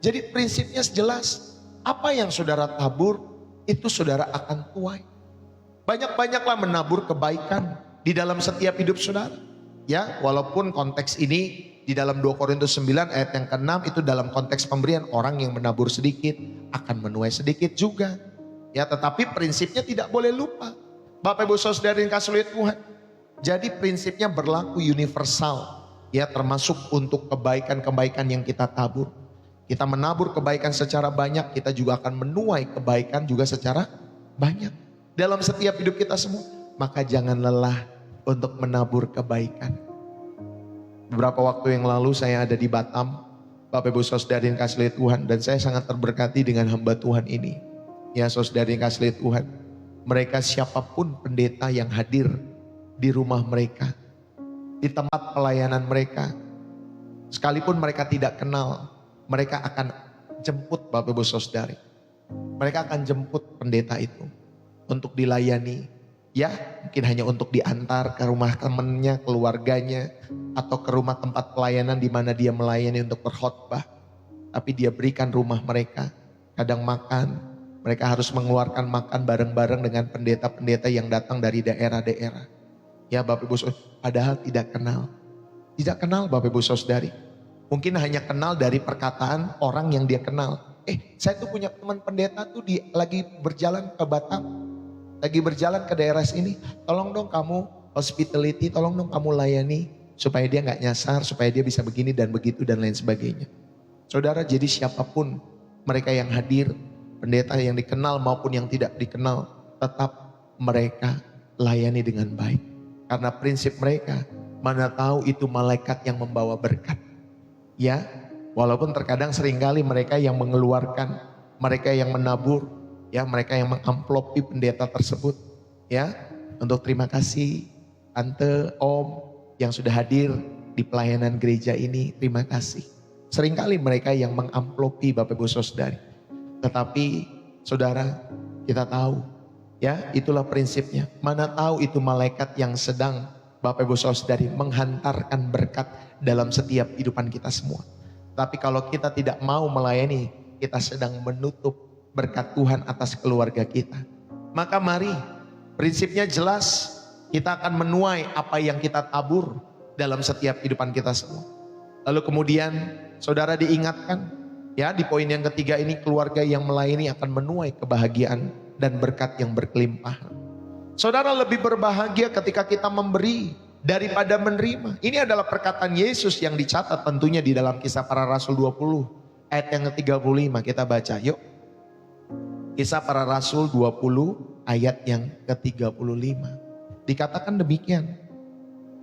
Jadi prinsipnya jelas. Apa yang saudara tabur itu saudara akan tuai. Banyak-banyaklah menabur kebaikan di dalam setiap hidup saudara. Ya walaupun konteks ini di dalam 2 Korintus 9 ayat yang ke-6 itu dalam konteks pemberian. Orang yang menabur sedikit akan menuai sedikit juga. Ya tetapi prinsipnya tidak boleh lupa. Bapak Ibu Saudara yang kasih lihat Tuhan. Jadi prinsipnya berlaku universal. Ya termasuk untuk kebaikan-kebaikan yang kita tabur. Kita menabur kebaikan secara banyak. Kita juga akan menuai kebaikan juga secara banyak. Dalam setiap hidup kita semua. Maka jangan lelah untuk menabur kebaikan. Beberapa waktu yang lalu saya ada di Batam. Bapak Ibu Saudara yang kasih lihat Tuhan. Dan saya sangat terberkati dengan hamba Tuhan ini. Ya saudara yang kasih lihat Tuhan. Mereka siapapun pendeta yang hadir di rumah mereka. Di tempat pelayanan mereka. Sekalipun mereka tidak kenal. Mereka akan jemput Bapak Ibu Saudari. Mereka akan jemput pendeta itu. Untuk dilayani. Ya mungkin hanya untuk diantar ke rumah temannya, keluarganya. Atau ke rumah tempat pelayanan di mana dia melayani untuk berkhotbah. Tapi dia berikan rumah mereka. Kadang makan. Mereka harus mengeluarkan makan bareng-bareng dengan pendeta-pendeta yang datang dari daerah-daerah. Ya Bapak Ibu Saudari, padahal tidak kenal. Tidak kenal Bapak Ibu Saudari. Mungkin hanya kenal dari perkataan orang yang dia kenal. Saya tuh punya teman pendeta tuh lagi berjalan ke Batam, lagi berjalan ke daerah sini. Tolong dong kamu hospitality, tolong dong kamu layani supaya dia nggak nyasar, supaya dia bisa begini dan begitu dan lain sebagainya. Saudara, jadi siapapun mereka yang hadir, pendeta yang dikenal maupun yang tidak dikenal, tetap mereka layani dengan baik. Karena prinsip mereka, mana tahu itu malaikat yang membawa berkat. Ya, walaupun terkadang seringkali mereka yang mengeluarkan, mereka yang menabur, ya, mereka yang mengamplopi pendeta tersebut, ya, untuk terima kasih tante, om yang sudah hadir di pelayanan gereja ini, terima kasih. Seringkali mereka yang mengamplopi Bapak Ibu Saudari. Tetapi saudara, kita tahu, ya, itulah prinsipnya. Mana tahu itu malaikat yang sedang Bapak Ibu Saudari menghantarkan berkat dalam setiap kehidupan kita semua. Tapi kalau kita tidak mau melayani, kita sedang menutup berkat Tuhan atas keluarga kita. Maka mari, prinsipnya jelas, kita akan menuai apa yang kita tabur dalam setiap kehidupan kita semua. Lalu kemudian saudara diingatkan, ya, di poin yang ketiga ini, keluarga yang melayani akan menuai kebahagiaan dan berkat yang berkelimpahan. Saudara, lebih berbahagia ketika kita memberi daripada menerima. Ini adalah perkataan Yesus yang dicatat tentunya di dalam Kisah Para Rasul 20 ayat yang ke-35. Kita baca yuk. Kisah Para Rasul 20 ayat yang ke-35. Dikatakan demikian.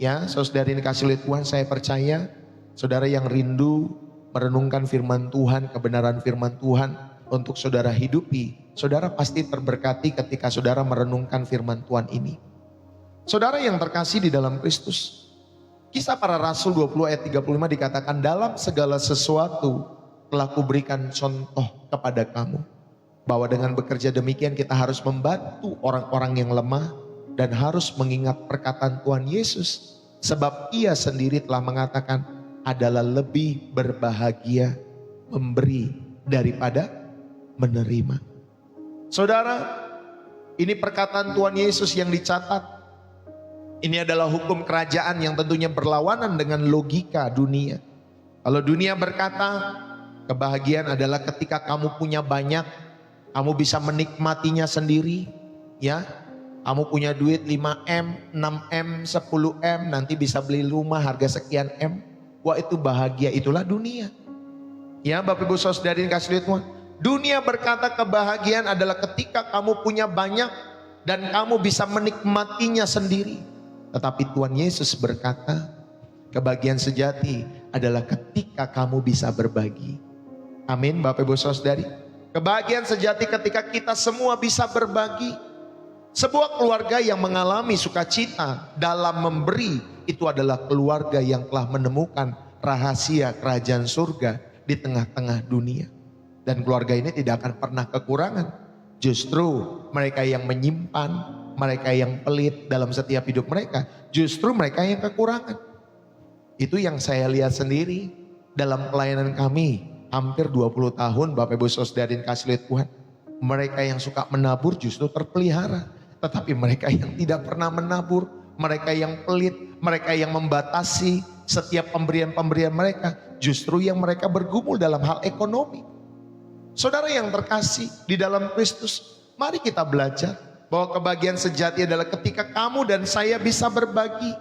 Ya, saudara ini kasih lihat Tuhan, saya percaya saudara yang rindu merenungkan firman Tuhan, kebenaran firman Tuhan untuk saudara hidupi, saudara pasti terberkati ketika saudara merenungkan firman Tuhan ini. Saudara yang terkasih di dalam Kristus, Kisah Para Rasul 20 ayat 35 dikatakan, dalam segala sesuatu telah kuberikan contoh kepada kamu, bahwa dengan bekerja demikian kita harus membantu orang-orang yang lemah dan harus mengingat perkataan Tuhan Yesus, sebab ia sendiri telah mengatakan, adalah lebih berbahagia memberi daripada menerima. Saudara, ini perkataan Tuhan Yesus yang dicatat. Ini adalah hukum kerajaan yang tentunya berlawanan dengan logika dunia. Kalau dunia berkata, kebahagiaan adalah ketika kamu punya banyak, kamu bisa menikmatinya sendiri, ya. Kamu punya duit 5M, 6M, 10M, nanti bisa beli rumah harga sekian M. Wah, itu bahagia, itulah dunia. Ya, Bapak Ibu Saudari kasih lihat Tuhan. Dunia berkata kebahagiaan adalah ketika kamu punya banyak dan kamu bisa menikmatinya sendiri. Tetapi Tuhan Yesus berkata, kebahagiaan sejati adalah ketika kamu bisa berbagi. Amin, Bapak Ibu Saudari. Kebahagiaan sejati ketika kita semua bisa berbagi. Sebuah keluarga yang mengalami sukacita dalam memberi, itu adalah keluarga yang telah menemukan rahasia kerajaan surga di tengah-tengah dunia. Dan keluarga ini tidak akan pernah kekurangan. Justru mereka yang menyimpan, mereka yang pelit dalam setiap hidup mereka, justru mereka yang kekurangan. Itu yang saya lihat sendiri dalam pelayanan kami hampir 20 tahun, Bapak Ibu Saudara dan kasih lihat Tuhan. Mereka yang suka menabur justru terpelihara. Tetapi mereka yang tidak pernah menabur, mereka yang pelit, mereka yang membatasi setiap pemberian-pemberian mereka, justru yang mereka bergumul dalam hal ekonomi. Saudara yang terkasih di dalam Kristus, mari kita belajar bahwa kebahagiaan sejati adalah ketika kamu dan saya bisa berbagi.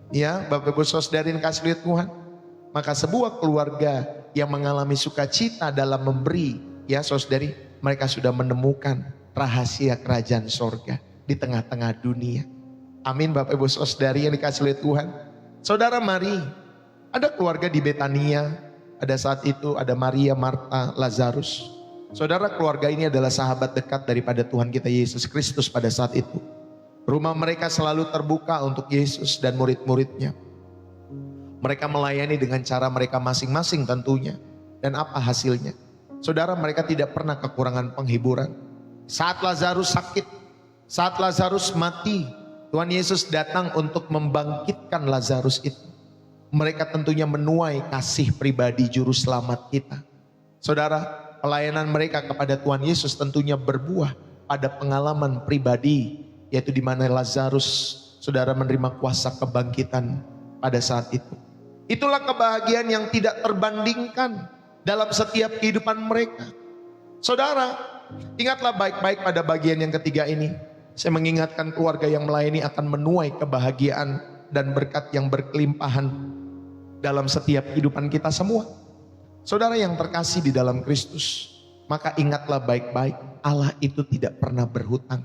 Ya, Bapak Ibu Saudara yang kasih lihat Tuhan, maka sebuah keluarga yang mengalami sukacita dalam memberi, ya saudari, mereka sudah menemukan rahasia kerajaan sorga di tengah-tengah dunia. Amin, Bapak Ibu Saudari yang dikasih oleh Tuhan. Saudara, mari, ada keluarga di Betania. Pada saat itu ada Maria, Marta, Lazarus. Saudara, keluarga ini adalah sahabat dekat daripada Tuhan kita Yesus Kristus pada saat itu. Rumah mereka selalu terbuka untuk Yesus dan murid-muridnya. Mereka melayani dengan cara mereka masing-masing tentunya. Dan apa hasilnya? Saudara, mereka tidak pernah kekurangan penghiburan. Saat Lazarus sakit, saat Lazarus mati, Tuhan Yesus datang untuk membangkitkan Lazarus itu. Mereka tentunya menuai kasih pribadi juru selamat kita. Saudara, pelayanan mereka kepada Tuhan Yesus tentunya berbuah pada pengalaman pribadi, yaitu di mana Lazarus, saudara, menerima kuasa kebangkitan pada saat itu. Itulah kebahagiaan yang tidak terbandingkan. dalam setiap kehidupan mereka. Saudara, ingatlah baik-baik pada bagian yang ketiga ini. Saya mengingatkan keluarga yang melayani akan menuai kebahagiaan dan berkat yang berkelimpahan dalam setiap kehidupan kita semua. Saudara yang terkasih di dalam Kristus, maka ingatlah baik-baik, Allah itu tidak pernah berhutang.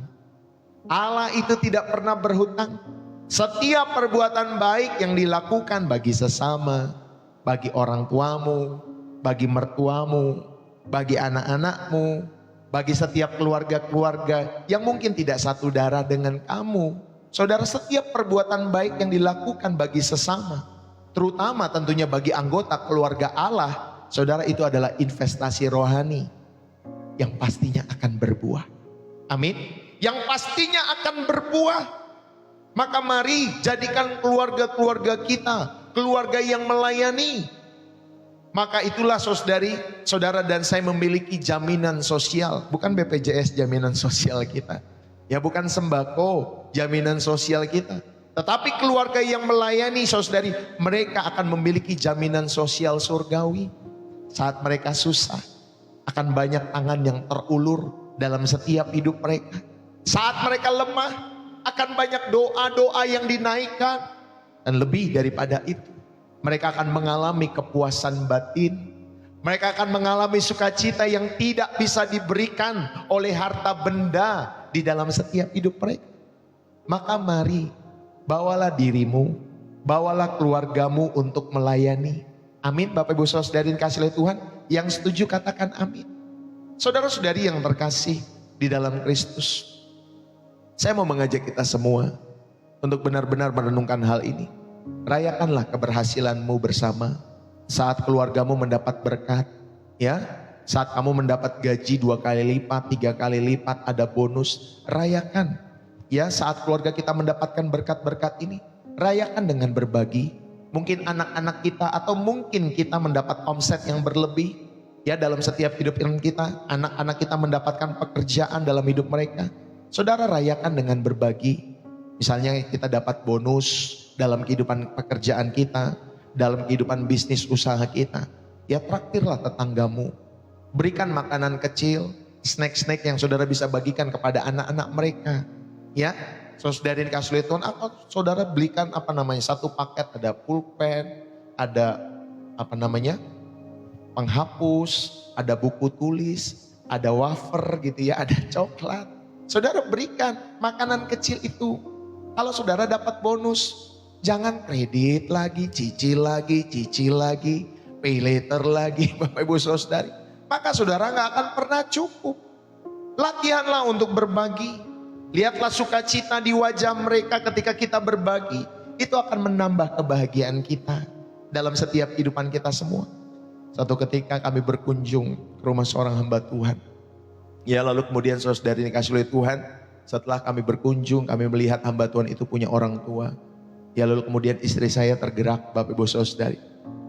Allah itu tidak pernah berhutang. Setiap perbuatan baik yang dilakukan bagi sesama, bagi orang tuamu, bagi mertuamu, bagi anak-anakmu, bagi setiap keluarga-keluarga yang mungkin tidak satu darah dengan kamu. Saudara, setiap perbuatan baik yang dilakukan bagi sesama, terutama tentunya bagi anggota keluarga Allah, saudara, itu adalah investasi rohani yang pastinya akan berbuah. Amin. Yang pastinya akan berbuah. Maka mari jadikan keluarga-keluarga kita keluarga yang melayani. Maka itulah saudara dan saya memiliki jaminan sosial. Bukan BPJS jaminan sosial kita. Ya bukan sembako jaminan sosial kita. Tetapi keluarga yang melayani saudari, mereka akan memiliki jaminan sosial surgawi. Saat mereka susah, akan banyak tangan yang terulur dalam setiap hidup mereka. Saat mereka lemah, akan banyak doa-doa yang dinaikkan. Dan lebih daripada itu, mereka akan mengalami kepuasan batin. Mereka akan mengalami sukacita yang tidak bisa diberikan oleh harta benda di dalam setiap hidup mereka. Maka mari, bawalah dirimu, bawalah keluargamu untuk melayani. Amin. Bapak Ibu Saudari kasih oleh Tuhan, yang setuju katakan amin. Saudara-saudari yang terkasih di dalam Kristus, saya mau mengajak kita semua untuk benar-benar merenungkan hal ini. Rayakanlah keberhasilanmu bersama. Saat keluargamu mendapat berkat, ya, saat kamu mendapat gaji 2 kali lipat, 3 kali lipat, ada bonus, rayakan. Ya, saat keluarga kita mendapatkan berkat-berkat ini, rayakan dengan berbagi. Mungkin anak-anak kita atau mungkin kita mendapat omset yang berlebih. Ya, dalam setiap hidup kita, anak-anak kita mendapatkan pekerjaan dalam hidup mereka. Saudara, rayakan dengan berbagi. Misalnya kita dapat bonus dalam kehidupan pekerjaan kita, dalam kehidupan bisnis usaha kita. Ya, traktirlah tetanggamu. Berikan makanan kecil, snack-snack yang saudara bisa bagikan kepada anak-anak mereka. Ya, saudara kasih Tuhan, saudara belikan satu paket, ada pulpen, ada penghapus, ada buku tulis, ada wafer gitu ya, ada coklat. Saudara berikan makanan kecil itu. Kalau saudara dapat bonus, jangan kredit lagi, cicil lagi, pay later lagi, Bapak Ibu Saudari. Maka saudara gak akan pernah cukup. Latihanlah untuk berbagi. Lihatlah sukacita di wajah mereka ketika kita berbagi. Itu akan menambah kebahagiaan kita dalam setiap kehidupan kita semua. Satu ketika kami berkunjung ke rumah seorang hamba Tuhan. Ya, lalu kemudian saudari dikasih oleh Tuhan, setelah kami berkunjung, kami melihat hamba Tuhan itu punya orang tua. Ya, lalu kemudian istri saya tergerak, Bapak Ibu Saudari.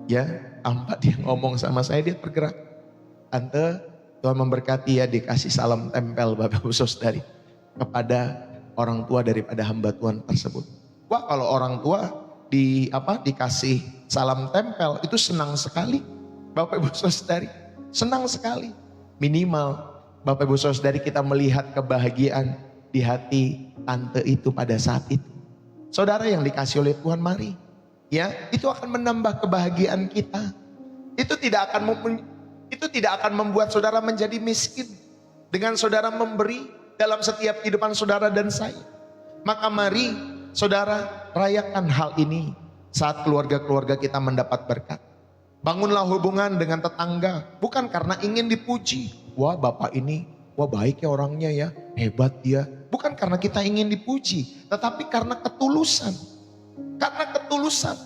Ya, tanpa dia ngomong sama saya, dia tergerak. Tante, Tuhan memberkati ya, dikasih salam tempel Bapak Ibu Saudari kepada orang tua daripada hamba Tuhan tersebut. Wah, kalau orang tua dikasih salam tempel itu senang sekali, Bapak Ibu Saudari, senang sekali. Minimal Bapak Ibu Saudari kita melihat kebahagiaan di hati tante itu pada saat itu. Saudara yang dikasih oleh Tuhan, mari ya, itu akan menambah kebahagiaan kita. Itu tidak akan membuat saudara menjadi miskin dengan saudara memberi dalam setiap kehidupan saudara dan saya. Maka mari saudara rayakan hal ini saat keluarga-keluarga kita mendapat berkat. Bangunlah hubungan dengan tetangga, bukan karena ingin dipuji. Wah, bapak ini, wah baik ya orangnya ya, hebat dia. Bukan karena kita ingin dipuji, tetapi karena ketulusan. Karena ketulusan,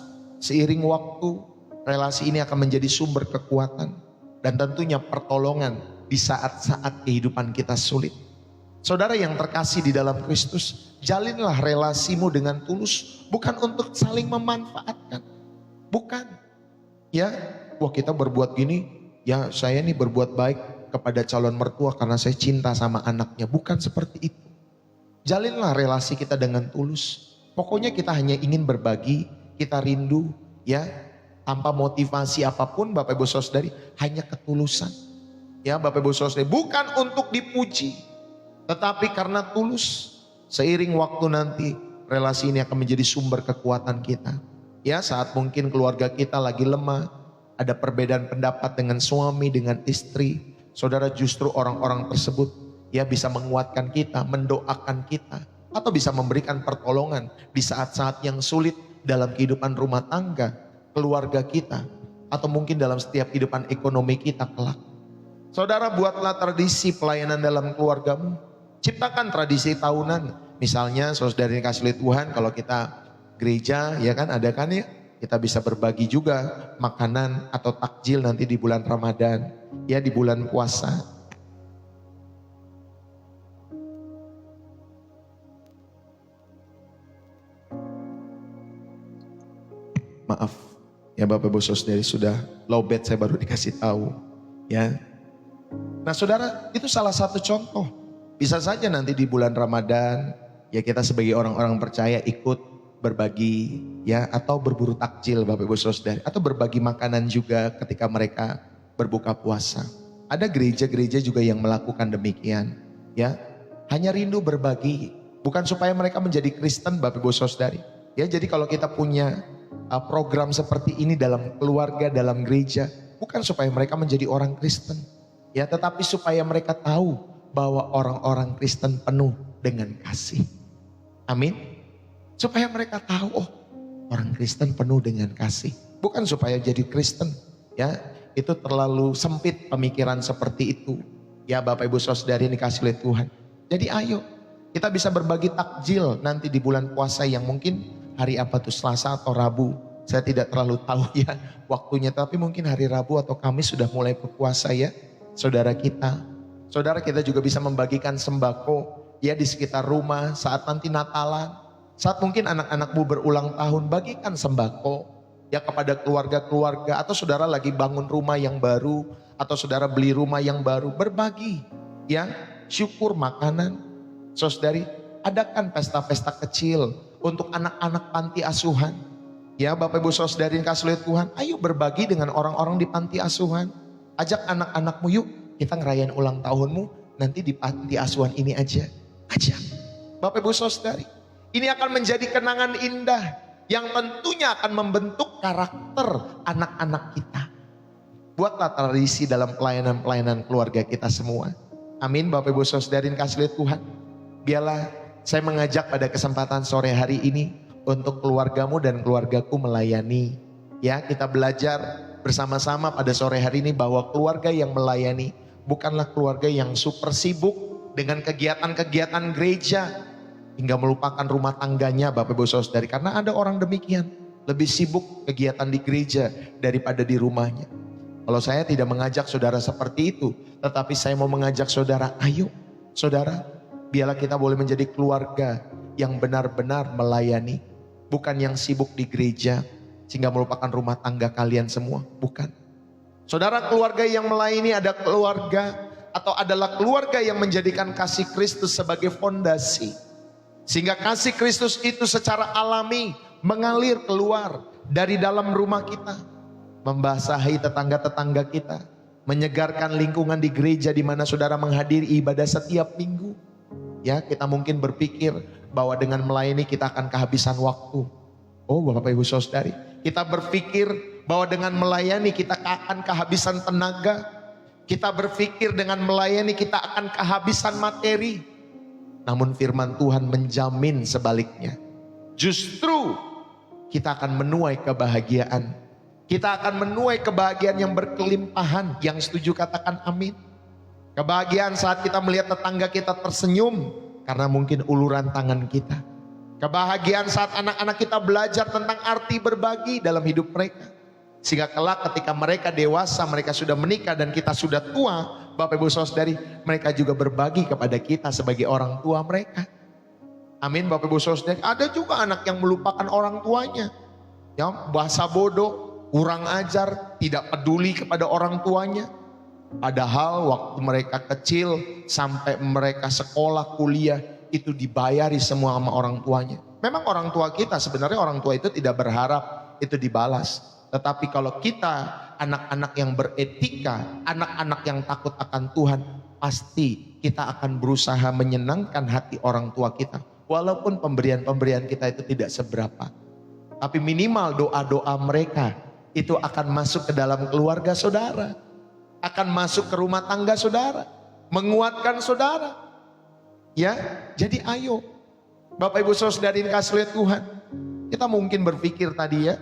seiring waktu, relasi ini akan menjadi sumber kekuatan dan tentunya pertolongan di saat-saat kehidupan kita sulit. Saudara yang terkasih di dalam Kristus, jalinlah relasimu dengan tulus, bukan untuk saling memanfaatkan. Bukan. Ya, wah kita berbuat gini, ya saya nih berbuat baik kepada calon mertua karena saya cinta sama anaknya. Bukan seperti itu. Jalinlah relasi kita dengan tulus. Pokoknya kita hanya ingin berbagi, kita rindu ya tanpa motivasi apapun Bapak Ibu Saudari, hanya ketulusan. Ya Bapak Ibu Saudari, bukan untuk dipuji, tetapi karena tulus. Seiring waktu nanti relasi ini akan menjadi sumber kekuatan kita. Ya saat mungkin keluarga kita lagi lemah, ada perbedaan pendapat dengan suami, dengan istri, saudara justru orang-orang tersebut ya bisa menguatkan kita, mendoakan kita, atau bisa memberikan pertolongan di saat-saat yang sulit dalam kehidupan rumah tangga, keluarga kita, atau mungkin dalam setiap kehidupan ekonomi kita kelak. Saudara, buatlah tradisi pelayanan dalam keluargamu. Ciptakan tradisi tahunan. Misalnya saudara dikasih oleh Tuhan, kalau kita gereja ya kan ada kan ya, kita bisa berbagi juga makanan atau takjil nanti di bulan Ramadan, ya di bulan puasa. Maaf ya Bapak Ibu Saudari, sudah lowbat saya baru dikasih tahu ya. Nah saudara, itu salah satu contoh. Bisa saja nanti di bulan Ramadan ya kita sebagai orang-orang percaya ikut berbagi ya, atau berburu takjil Bapak Ibu Saudari, atau berbagi makanan juga ketika mereka berbuka puasa. Ada gereja-gereja juga yang melakukan demikian ya. Hanya rindu berbagi, bukan supaya mereka menjadi Kristen Bapak Ibu Saudari. Ya jadi kalau kita punya program seperti ini dalam keluarga, dalam gereja, bukan supaya mereka menjadi orang Kristen ya, tetapi supaya mereka tahu bahwa orang-orang Kristen penuh dengan kasih. Amin. Supaya mereka tahu, oh orang Kristen penuh dengan kasih. Bukan supaya jadi Kristen ya, itu terlalu sempit pemikiran seperti itu. Ya Bapak Ibu Saudari yang dikasih oleh Tuhan. Jadi ayo kita bisa berbagi takjil nanti di bulan puasa yang mungkin hari apa tuh, Selasa atau Rabu. Saya tidak terlalu tahu ya waktunya, tapi mungkin hari Rabu atau Kamis sudah mulai berpuasa ya saudara kita. Saudara, kita juga bisa membagikan sembako ya di sekitar rumah saat nanti Natalan. Saat mungkin anak-anakmu berulang tahun, bagikan sembako ya kepada keluarga-keluarga, atau saudara lagi bangun rumah yang baru, atau saudara beli rumah yang baru, berbagi ya, syukur makanan. Saudari, adakan pesta-pesta kecil untuk anak-anak panti asuhan. Ya Bapak Ibu Saudari yang kasih oleh Tuhan, ayo berbagi dengan orang-orang di panti asuhan. Ajak anak-anakmu, yuk kita ngerayain ulang tahunmu nanti di panti asuhan ini aja. Ajak Bapak Ibu Saudari. Ini akan menjadi kenangan indah yang tentunya akan membentuk karakter anak-anak kita. Buatlah tradisi dalam pelayanan-pelayanan keluarga kita semua. Amin Bapak Ibu Saudari yang kasih oleh Tuhan. Biarlah saya mengajak pada kesempatan sore hari ini untuk keluargamu dan keluargaku melayani. Ya, kita belajar bersama-sama pada sore hari ini bahwa keluarga yang melayani bukanlah keluarga yang super sibuk dengan kegiatan-kegiatan gereja hingga melupakan rumah tangganya Bapak Ibu Saudari. Karena ada orang demikian, lebih sibuk kegiatan di gereja daripada di rumahnya. Kalau saya tidak mengajak saudara seperti itu, tetapi saya mau mengajak saudara, ayo saudara, biarlah kita boleh menjadi keluarga yang benar-benar melayani. Bukan yang sibuk di gereja sehingga melupakan rumah tangga kalian semua, bukan. Saudara, keluarga yang melayani ada keluarga atau adalah keluarga yang menjadikan kasih Kristus sebagai fondasi. Sehingga kasih Kristus itu secara alami mengalir keluar dari dalam rumah kita, membasahi tetangga-tetangga kita, menyegarkan lingkungan di gereja di mana saudara menghadiri ibadah setiap minggu. Ya, kita mungkin berpikir bahwa dengan melayani kita akan kehabisan waktu. Oh Bapak Ibu Saudari, kita berpikir bahwa dengan melayani kita akan kehabisan tenaga. Kita berpikir dengan melayani kita akan kehabisan materi. Namun firman Tuhan menjamin sebaliknya. Justru kita akan menuai kebahagiaan. Kita akan menuai kebahagiaan yang berkelimpahan. Yang setuju katakan amin. Kebahagiaan saat kita melihat tetangga kita tersenyum karena mungkin uluran tangan kita. Kebahagiaan saat anak-anak kita belajar tentang arti berbagi dalam hidup mereka. Sehingga kelak ketika mereka dewasa, mereka sudah menikah dan kita sudah tua, Bapak Ibu Saudari, mereka juga berbagi kepada kita sebagai orang tua mereka. Amin Bapak Ibu Saudari. Ada juga anak yang melupakan orang tuanya. Ya, bahasa bodoh, kurang ajar, tidak peduli kepada orang tuanya. Padahal waktu mereka kecil sampai mereka sekolah, kuliah, itu dibayari semua sama orang tuanya. Memang orang tua kita, sebenarnya orang tua itu tidak berharap itu dibalas. Tetapi kalau kita anak-anak yang beretika, anak-anak yang takut akan Tuhan, pasti kita akan berusaha menyenangkan hati orang tua kita. Walaupun pemberian-pemberian kita itu tidak seberapa. Tapi minimal doa-doa mereka itu akan masuk ke dalam keluarga saudara. Akan masuk ke rumah tangga saudara. Menguatkan saudara. Ya, jadi ayo. Bapak Ibu Saudara dikasih oleh Tuhan. Kita mungkin berpikir tadi ya,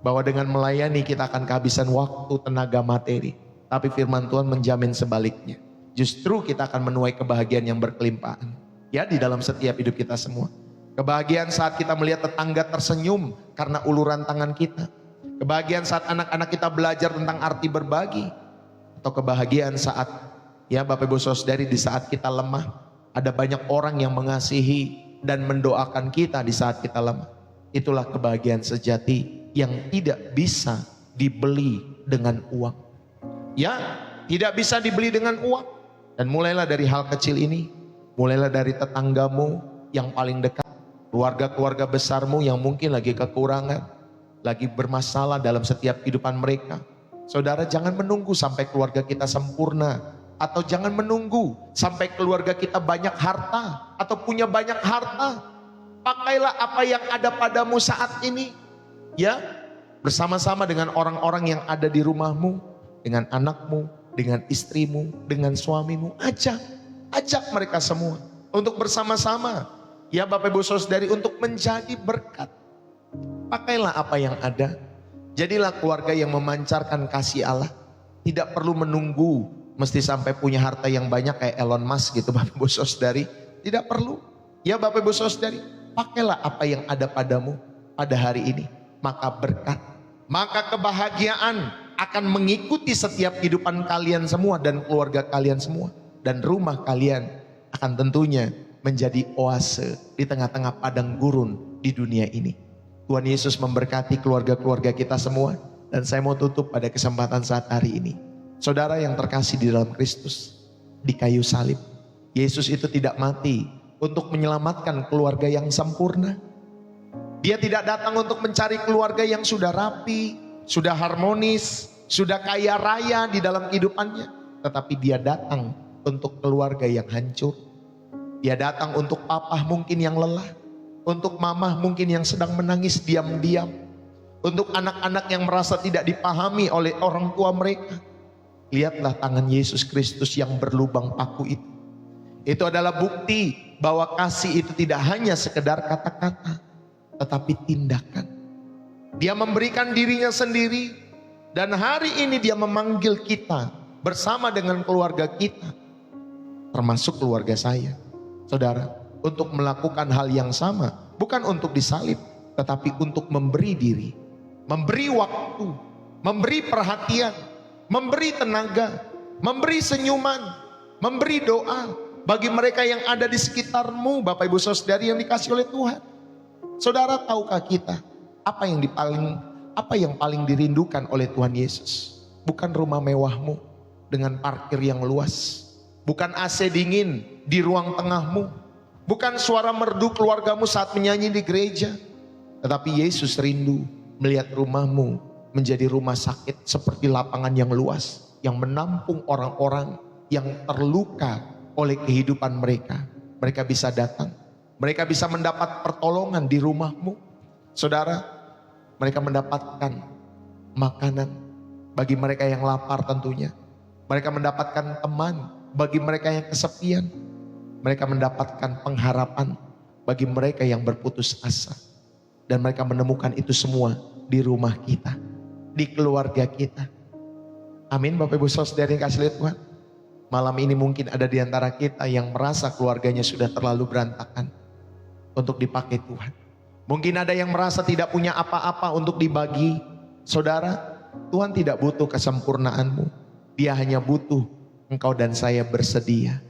bahwa dengan melayani kita akan kehabisan waktu, tenaga, materi. Tapi firman Tuhan menjamin sebaliknya. Justru kita akan menuai kebahagiaan yang berkelimpahan. Ya, di dalam setiap hidup kita semua. Kebahagiaan saat kita melihat tetangga tersenyum karena uluran tangan kita. Kebahagiaan saat anak-anak kita belajar tentang arti berbagi. Atau kebahagiaan saat, ya Bapak Ibu Saudari, di saat kita lemah, ada banyak orang yang mengasihi dan mendoakan kita di saat kita lemah. Itulah kebahagiaan sejati yang tidak bisa dibeli dengan uang. Ya, tidak bisa dibeli dengan uang. Dan mulailah dari hal kecil ini. Mulailah dari tetanggamu yang paling dekat. Keluarga-keluarga besarmu yang mungkin lagi kekurangan. Lagi bermasalah dalam setiap kehidupan mereka. Saudara, jangan menunggu sampai keluarga kita sempurna. Atau jangan menunggu sampai keluarga kita banyak harta. Atau punya banyak harta. Pakailah apa yang ada padamu saat ini. Ya, bersama-sama dengan orang-orang yang ada di rumahmu, dengan anakmu, dengan istrimu, dengan suamimu. Ajak mereka semua untuk bersama-sama, ya Bapak Ibu Saudari, untuk menjadi berkat. Pakailah apa yang ada. Jadilah keluarga yang memancarkan kasih Allah. Tidak perlu menunggu mesti sampai punya harta yang banyak kayak Elon Musk gitu Bapak Ibu Saudari. Tidak perlu. Ya Bapak Ibu Saudari, pakailah apa yang ada padamu pada hari ini. Maka berkat, maka kebahagiaan akan mengikuti setiap kehidupan kalian semua dan keluarga kalian semua. Dan rumah kalian akan tentunya menjadi oase di tengah-tengah padang gurun di dunia ini. Tuhan Yesus memberkati keluarga-keluarga kita semua. Dan saya mau tutup pada kesempatan saat hari ini. Saudara yang terkasih di dalam Kristus, di kayu salib, Yesus itu tidak mati untuk menyelamatkan keluarga yang sempurna. Dia tidak datang untuk mencari keluarga yang sudah rapi, sudah harmonis, sudah kaya raya di dalam kehidupannya. Tetapi dia datang untuk keluarga yang hancur. Dia datang untuk papa mungkin yang lelah. Untuk mamah mungkin yang sedang menangis diam-diam. Untuk anak-anak yang merasa tidak dipahami oleh orang tua mereka. Lihatlah tangan Yesus Kristus yang berlubang paku itu. Itu adalah bukti bahwa kasih itu tidak hanya sekedar kata-kata, tetapi tindakan. Dia memberikan dirinya sendiri. Dan hari ini dia memanggil kita bersama dengan keluarga kita. Termasuk keluarga saya. Saudara, untuk melakukan hal yang sama. Bukan untuk disalib, tetapi untuk memberi diri. Memberi waktu. Memberi perhatian. Memberi tenaga. Memberi senyuman. Memberi doa. Bagi mereka yang ada di sekitarmu, Bapak Ibu Saudari yang dikasih oleh Tuhan. Saudara, tahukah kita apa yang paling dirindukan oleh Tuhan Yesus? Bukan rumah mewahmu dengan parkir yang luas. Bukan AC dingin di ruang tengahmu. Bukan suara merdu keluargamu saat menyanyi di gereja. Tetapi Yesus rindu melihat rumahmu menjadi rumah sakit seperti lapangan yang luas. Yang menampung orang-orang yang terluka oleh kehidupan mereka. Mereka bisa datang. Mereka bisa mendapat pertolongan di rumahmu. Saudara, mereka mendapatkan makanan bagi mereka yang lapar tentunya. Mereka mendapatkan teman bagi mereka yang kesepian. Mereka mendapatkan pengharapan bagi mereka yang berputus asa. Dan mereka menemukan itu semua di rumah kita, di keluarga kita. Amin Bapak Ibu Saudara yang kasih lihat Tuhan. Malam ini mungkin ada di antara kita yang merasa keluarganya sudah terlalu berantakan untuk dipakai Tuhan. Mungkin ada yang merasa tidak punya apa-apa untuk dibagi. Saudara, Tuhan tidak butuh kesempurnaanmu. Dia hanya butuh engkau dan saya bersedia.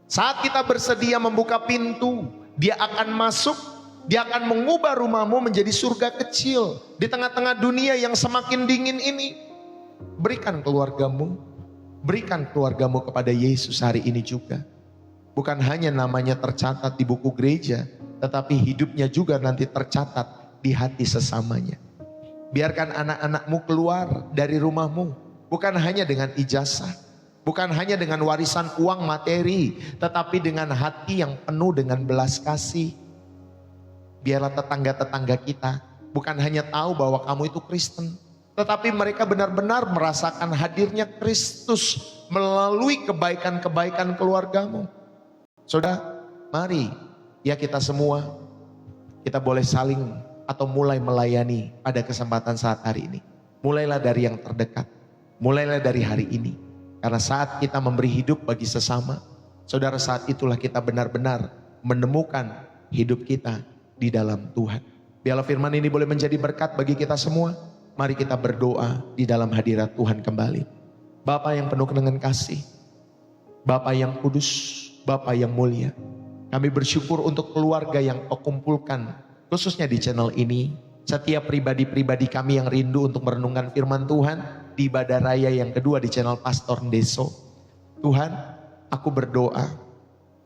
Saat kita bersedia membuka pintu, dia akan masuk. Dia akan mengubah rumahmu menjadi surga kecil di tengah-tengah dunia yang semakin dingin ini. Berikan keluargamu kepada Yesus hari ini juga. Bukan hanya namanya tercatat di buku gereja, tetapi hidupnya juga nanti tercatat di hati sesamanya. Biarkan anak-anakmu keluar dari rumahmu, bukan hanya dengan ijazah, bukan hanya dengan warisan uang materi, tetapi dengan hati yang penuh dengan belas kasih. Biarlah tetangga-tetangga kita bukan hanya tahu bahwa kamu itu Kristen, tetapi mereka benar-benar merasakan hadirnya Kristus melalui kebaikan-kebaikan keluargamu. Saudara, mari ya kita semua, kita boleh saling atau mulai melayani pada kesempatan saat hari ini. Mulailah dari yang terdekat, mulailah dari hari ini. Karena saat kita memberi hidup bagi sesama, saudara, saat itulah kita benar-benar menemukan hidup kita di dalam Tuhan. Biarlah firman ini boleh menjadi berkat bagi kita semua. Mari kita berdoa di dalam hadirat Tuhan kembali. Bapa yang penuh dengan kasih, Bapa yang kudus, Bapa yang mulia, kami bersyukur untuk keluarga yang Kau kumpulkan, khususnya di channel ini. Setiap pribadi-pribadi kami yang rindu untuk merenungkan firman Tuhan di ibadah raya yang kedua di channel Pastor Ndeso. Tuhan, aku berdoa,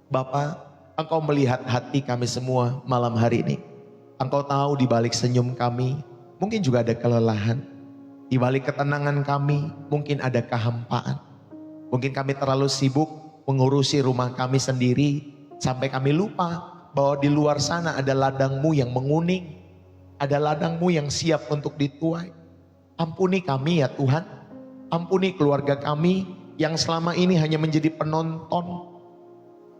Bapa, Engkau melihat hati kami semua malam hari ini. Engkau tahu di balik senyum kami, mungkin juga ada kelelahan. Di balik ketenangan kami, mungkin ada kehampaan. Mungkin kami terlalu sibuk mengurusi rumah kami sendiri, sampai kami lupa bahwa di luar sana ada ladang-Mu yang menguning. Ada ladang-Mu yang siap untuk dituai. Ampuni kami ya Tuhan. Ampuni keluarga kami yang selama ini hanya menjadi penonton.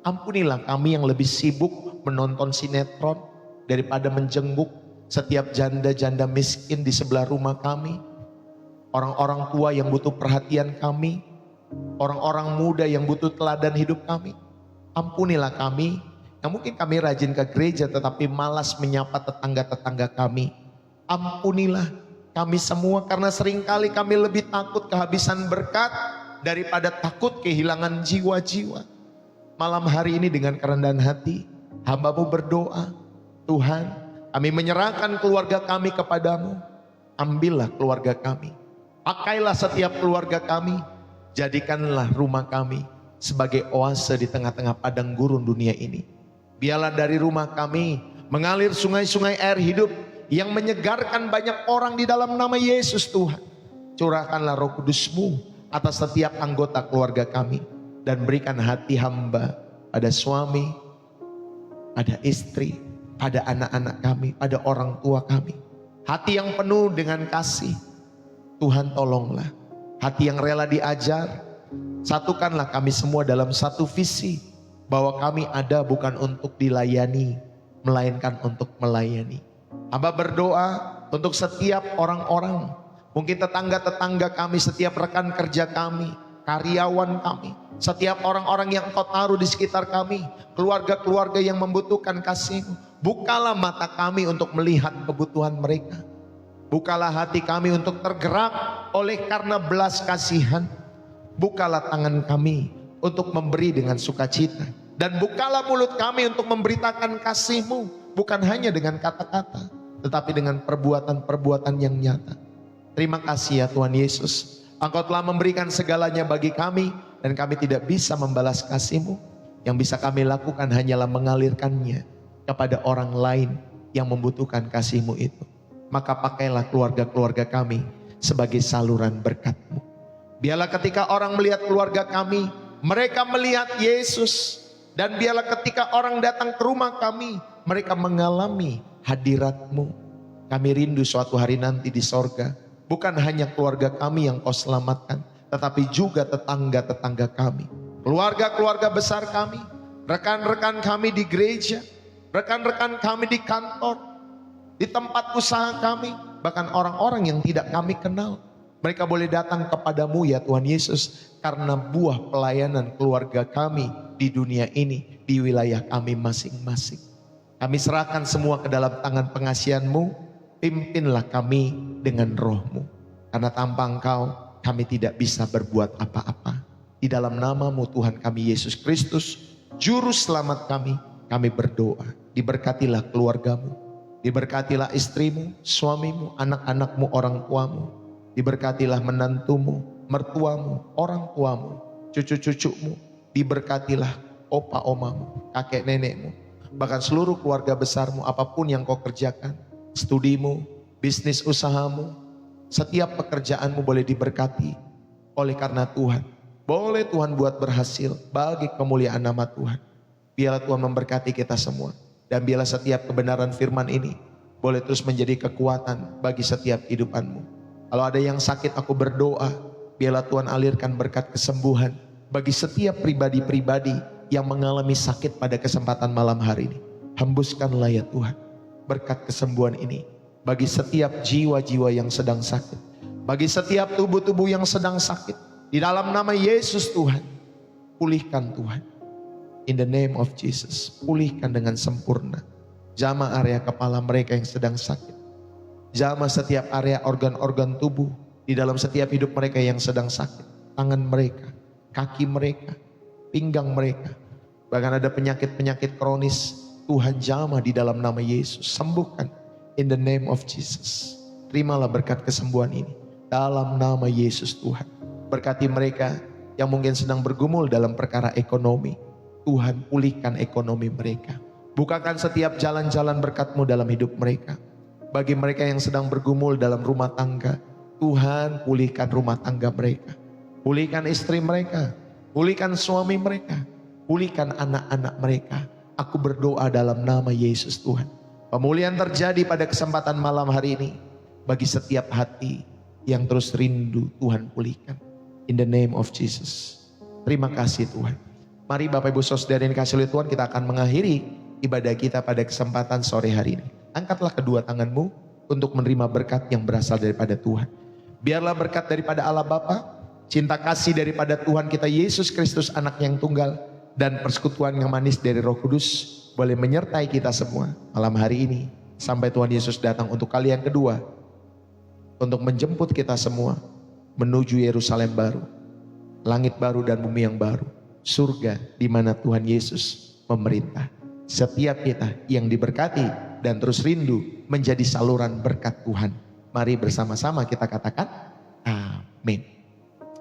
Ampunilah kami yang lebih sibuk menonton sinetron daripada menjenguk setiap janda-janda miskin di sebelah rumah kami. Orang-orang tua yang butuh perhatian kami. Orang-orang muda yang butuh teladan hidup kami. Ampunilah kami yang mungkin kami rajin ke gereja tetapi malas menyapa tetangga-tetangga kami. Ampunilah kami semua karena seringkali kami lebih takut kehabisan berkat daripada takut kehilangan jiwa-jiwa. Malam hari ini dengan kerendahan hati, hamba-Mu berdoa, Tuhan, kami menyerahkan keluarga kami kepadamu. Ambillah keluarga kami, pakailah setiap keluarga kami, jadikanlah rumah kami sebagai oase di tengah-tengah padang gurun dunia ini. Biarlah dari rumah kami mengalir sungai-sungai air hidup yang menyegarkan banyak orang di dalam nama Yesus. Tuhan, curahkanlah Roh Kudus-Mu atas setiap anggota keluarga kami. Dan berikan hati hamba pada suami, pada istri, pada anak-anak kami, pada orang tua kami. Hati yang penuh dengan kasih. Tuhan tolonglah. Hati yang rela diajar. Satukanlah kami semua dalam satu visi. Bahwa kami ada bukan untuk dilayani, melainkan untuk melayani. Hamba berdoa untuk setiap orang-orang. Mungkin tetangga-tetangga kami, setiap rekan kerja kami, karyawan kami, setiap orang-orang yang Engkau taruh di sekitar kami, keluarga-keluarga yang membutuhkan kasih-Mu. Bukalah mata kami untuk melihat kebutuhan mereka. Bukalah hati kami untuk tergerak oleh karena belas kasihan. Bukalah tangan kami untuk memberi dengan sukacita. Dan bukalah mulut kami untuk memberitakan kasih-Mu. Bukan hanya dengan kata-kata, tetapi dengan perbuatan-perbuatan yang nyata. Terima kasih ya Tuhan Yesus. Engkau telah memberikan segalanya bagi kami. Dan kami tidak bisa membalas kasih-Mu. Yang bisa kami lakukan hanyalah mengalirkannya kepada orang lain yang membutuhkan kasih-Mu itu. Maka pakailah keluarga-keluarga kami sebagai saluran berkat-Mu. Biarlah ketika orang melihat keluarga kami, mereka melihat Yesus. Dan biarlah ketika orang datang ke rumah kami, mereka mengalami hadirat-Mu. Kami rindu suatu hari nanti di sorga. Bukan hanya keluarga kami yang Kau selamatkan, tetapi juga tetangga-tetangga kami, keluarga-keluarga besar kami, rekan-rekan kami di gereja, rekan-rekan kami di kantor, di tempat usaha kami, bahkan orang-orang yang tidak kami kenal. Mereka boleh datang kepadamu ya Tuhan Yesus, karena buah pelayanan keluarga kami di dunia ini, di wilayah kami masing-masing. Kami serahkan semua ke dalam tangan pengasihan-Mu. Pimpinlah kami dengan Roh-Mu, karena tanpa Engkau kami tidak bisa berbuat apa-apa. Di dalam nama-Mu Tuhan kami Yesus Kristus, Juru Selamat kami berdoa. Diberkatilah keluarga-Mu, diberkatilah istrimu, suamimu, anak-anakmu, orang tuamu. Diberkatilah menantumu, mertuamu, orang tuamu, cucu-cucumu. Diberkatilah opa omamu, kakek nenekmu, bahkan seluruh keluarga besarmu. Apapun yang kau kerjakan, studimu, bisnis usahamu, setiap pekerjaanmu boleh diberkati oleh karena Tuhan. Boleh Tuhan buat berhasil bagi kemuliaan nama Tuhan. Biarlah Tuhan memberkati kita semua. Dan biarlah setiap kebenaran firman ini boleh terus menjadi kekuatan bagi setiap kehidupanmu. Kalau ada yang sakit, aku berdoa, biarlah Tuhan alirkan berkat kesembuhan bagi setiap pribadi-pribadi yang mengalami sakit pada kesempatan malam hari ini. Hembuskanlah ya Tuhan berkat kesembuhan ini bagi setiap jiwa-jiwa yang sedang sakit, bagi setiap tubuh-tubuh yang sedang sakit. Di dalam nama Yesus Tuhan, pulihkan Tuhan. In the name of Jesus, pulihkan dengan sempurna. Jamah area kepala mereka yang sedang sakit. Jamah setiap area organ-organ tubuh di dalam setiap hidup mereka yang sedang sakit. Tangan mereka, kaki mereka, pinggang mereka. Bahkan ada penyakit-penyakit kronis. Tuhan jamah di dalam nama Yesus. Sembuhkan in the name of Jesus. Terimalah berkat kesembuhan ini dalam nama Yesus Tuhan. Berkati mereka yang mungkin sedang bergumul dalam perkara ekonomi. Tuhan pulihkan ekonomi mereka. Bukakan setiap jalan-jalan berkat-Mu dalam hidup mereka. Bagi mereka yang sedang bergumul dalam rumah tangga, Tuhan pulihkan rumah tangga mereka. Pulihkan istri mereka. Pulihkan suami mereka. Pulihkan anak-anak mereka. Aku berdoa dalam nama Yesus Tuhan. Pemulihan terjadi pada kesempatan malam hari ini. Bagi setiap hati yang terus rindu, Tuhan pulihkan. In the name of Jesus. Terima kasih Tuhan. Mari Bapak Ibu Saudara yang dikasihi oleh Tuhan, kita akan mengakhiri ibadah kita pada kesempatan sore hari ini. Angkatlah kedua tanganmu untuk menerima berkat yang berasal daripada Tuhan. Biarlah berkat daripada Allah Bapa, cinta kasih daripada Tuhan kita Yesus Kristus anak yang tunggal, dan persekutuan yang manis dari Roh Kudus boleh menyertai kita semua malam hari ini. Sampai Tuhan Yesus datang untuk kali yang kedua, untuk menjemput kita semua menuju Yerusalem baru, langit baru dan bumi yang baru, surga di mana Tuhan Yesus memerintah. Setiap kita yang diberkati dan terus rindu menjadi saluran berkat Tuhan. Mari bersama-sama kita katakan amin.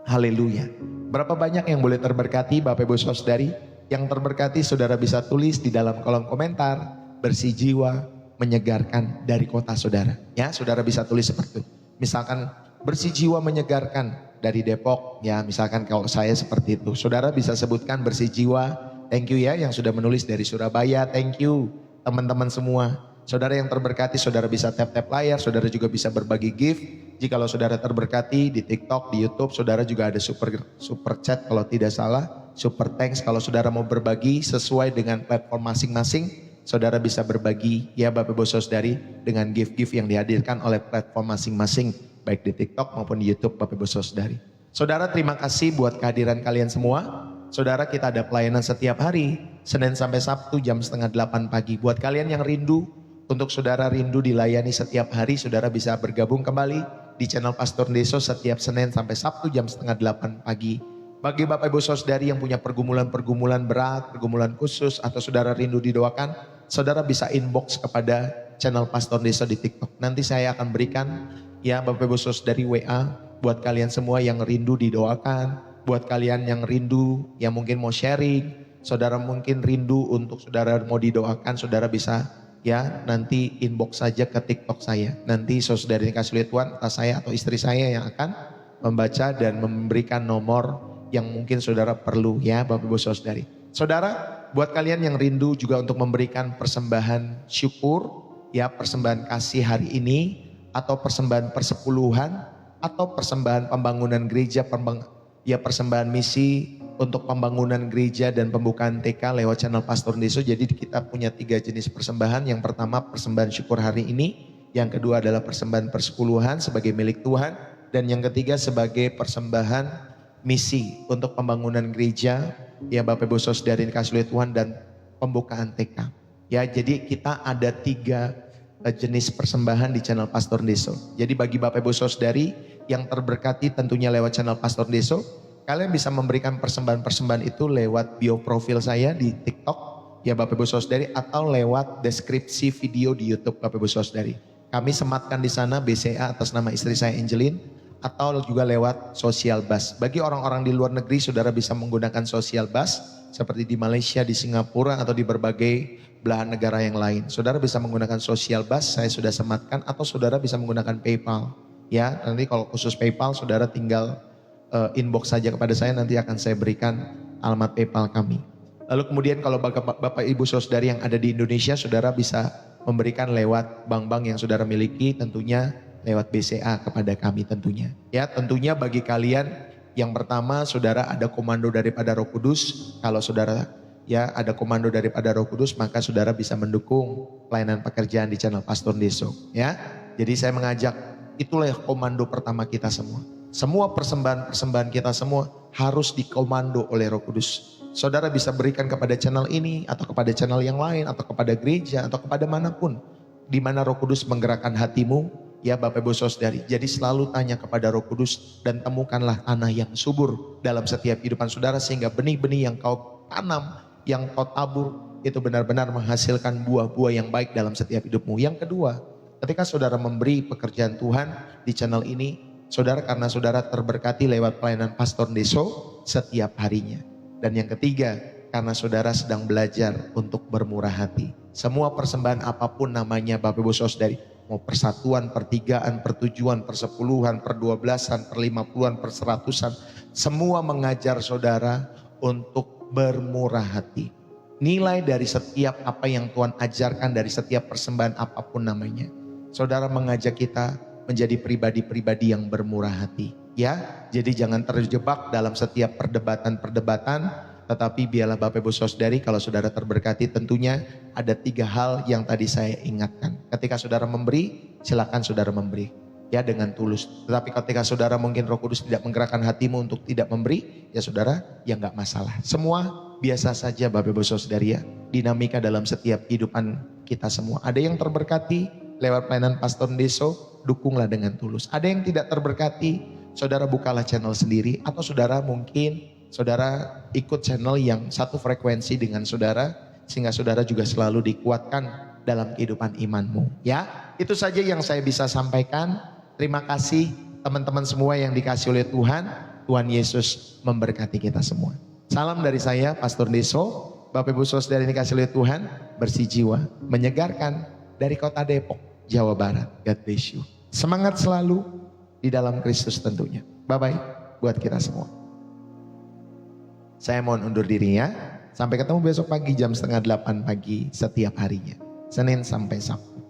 Haleluya. Berapa banyak yang boleh terberkati Bapak Ibu Saudari? Yang terberkati saudara bisa tulis di dalam kolom komentar, bersih jiwa menyegarkan dari kota saudara. Ya, saudara bisa tulis seperti itu. Misalkan bersih jiwa menyegarkan dari Depok, ya misalkan kalau saya seperti itu. Saudara bisa sebutkan bersih jiwa. Thank you ya yang sudah menulis dari Surabaya, thank you teman-teman semua. Saudara yang terberkati, saudara bisa tap-tap layar, saudara juga bisa berbagi gift. Jikalau saudara terberkati di TikTok, di YouTube, saudara juga ada super chat kalau tidak salah, super thanks kalau saudara mau berbagi sesuai dengan platform masing-masing. Saudara bisa berbagi ya Bapak Ibu Saudari dengan gift-gift yang dihadirkan oleh platform masing-masing, baik di TikTok maupun di YouTube Bapak Ibu Saudari. Saudara terima kasih buat kehadiran kalian semua. Saudara kita ada pelayanan setiap hari, Senin sampai Sabtu jam 7:30 pagi. Buat kalian yang rindu, untuk saudara rindu dilayani setiap hari, saudara bisa bergabung kembali di channel Pastor Deso setiap Senin sampai Sabtu jam 7:30 pagi. Bagi Bapak Ibu Saudari yang punya pergumulan-pergumulan berat, pergumulan khusus, atau saudara rindu didoakan, saudara bisa inbox kepada channel Pastor Deso di TikTok. Nanti saya akan berikan ya Bapak Ibu Saudari WA buat kalian semua yang rindu didoakan. Buat kalian yang rindu, yang mungkin mau sharing, saudara mungkin rindu untuk saudara mau didoakan, saudara bisa ya nanti inbox saja ke TikTok saya. Nanti saudara dikasih oleh Tuhan, entah saya atau istri saya yang akan membaca dan memberikan nomor yang mungkin saudara perlu ya Bapak Ibu Saudari. Saudara, buat kalian yang rindu juga untuk memberikan persembahan syukur, ya persembahan kasih hari ini, atau persembahan persepuluhan, atau persembahan pembangunan gereja, ya persembahan misi untuk pembangunan gereja dan pembukaan TK lewat channel Pastor Deso. Jadi kita punya 3 jenis persembahan. Yang pertama persembahan syukur hari ini, yang kedua adalah persembahan persepuluhan sebagai milik Tuhan, dan yang ketiga sebagai persembahan misi untuk pembangunan gereja, ya Bapak Ibu Saudara yang dikasihi oleh Tuhan, dan pembukaan TK. Ya, jadi kita ada 3 jenis persembahan di channel Pastor Deso. Jadi bagi Bapak Ibu Saudari yang terberkati tentunya lewat channel Pastor Deso, kalian bisa memberikan persembahan-persembahan itu lewat bio profil saya di TikTok, ya Bapak Ibu Saudari, atau lewat deskripsi video di YouTube Bapak Ibu Saudari. Kami sematkan di sana BCA atas nama istri saya Angelin, atau juga lewat social bus. Bagi orang-orang di luar negeri, saudara bisa menggunakan social bus seperti di Malaysia, di Singapura, atau di berbagai belahan negara yang lain. Saudara bisa menggunakan social bus, saya sudah sematkan, atau saudara bisa menggunakan PayPal. Ya, nanti kalau khusus PayPal, saudara tinggal inbox saja kepada saya, nanti akan saya berikan alamat PayPal kami. Lalu kemudian kalau Bapak Ibu Saudari yang ada di Indonesia, saudara bisa memberikan lewat bank-bank yang saudara miliki, tentunya lewat BCA kepada kami tentunya. Ya, tentunya bagi kalian yang pertama, saudara ada komando daripada Roh Kudus. Kalau saudara ya ada komando daripada Roh Kudus, maka saudara bisa mendukung pelayanan pekerjaan di channel Pastor Deso. Ya, jadi saya mengajak, itulah komando pertama kita semua. Semua persembahan kita semua harus dikomando oleh Roh Kudus. Saudara bisa berikan kepada channel ini, atau kepada channel yang lain, atau kepada gereja, atau kepada manapun, di mana Roh Kudus menggerakkan hatimu, ya Bapak Ibu Saudari. Jadi selalu tanya kepada Roh Kudus, dan temukanlah tanah yang subur dalam setiap kehidupan saudara, sehingga benih-benih yang kau tanam, yang kau tabur, itu benar-benar menghasilkan buah-buah yang baik dalam setiap hidupmu. Yang kedua, ketika saudara memberi pekerjaan Tuhan di channel ini, saudara, karena saudara terberkati lewat pelayanan Pastor Deso setiap harinya. Dan yang ketiga, karena saudara sedang belajar untuk bermurah hati. Semua persembahan apapun namanya Bapak Ibu Saudari, mau persatuan, pertigaan, pertujuan, persepuluhan, perdua-belasan, perlima-puluhan, perseratusan, semua mengajar saudara untuk bermurah hati. Nilai dari setiap apa yang Tuhan ajarkan, dari setiap persembahan apapun namanya, saudara mengajak kita menjadi pribadi-pribadi yang bermurah hati. Ya, jadi jangan terjebak dalam setiap perdebatan-perdebatan, tetapi biarlah Bapak Ibu Saudari, kalau saudara terberkati, tentunya ada 3 hal yang tadi saya ingatkan. Ketika saudara memberi, silakan saudara memberi, ya dengan tulus. Tetapi ketika saudara mungkin Roh Kudus tidak menggerakkan hatimu untuk tidak memberi, ya saudara, ya nggak masalah. Semua biasa saja Bapak Ibu Saudari ya, dinamika dalam setiap kehidupan kita semua. Ada yang terberkati lewat pelayanan Pastor Deso, dukunglah dengan tulus. Ada yang tidak terberkati, saudara bukalah channel sendiri, atau saudara mungkin saudara ikut channel yang satu frekuensi dengan saudara, sehingga saudara juga selalu dikuatkan dalam kehidupan imanmu. Ya, itu saja yang saya bisa sampaikan. Terima kasih teman-teman semua yang dikasih oleh Tuhan. Tuhan Yesus memberkati kita semua. Salam dari saya, Pastor Deso. Bapak Ibu Saudara yang dikasih oleh Tuhan, bersih jiwa, menyegarkan dari kota Depok, Jawa Barat. God bless you. Semangat selalu di dalam Kristus tentunya. Bye-bye buat kita semua. Saya mohon undur diri ya. Sampai ketemu besok pagi jam 7:30 pagi setiap harinya. Senin sampai Sabtu.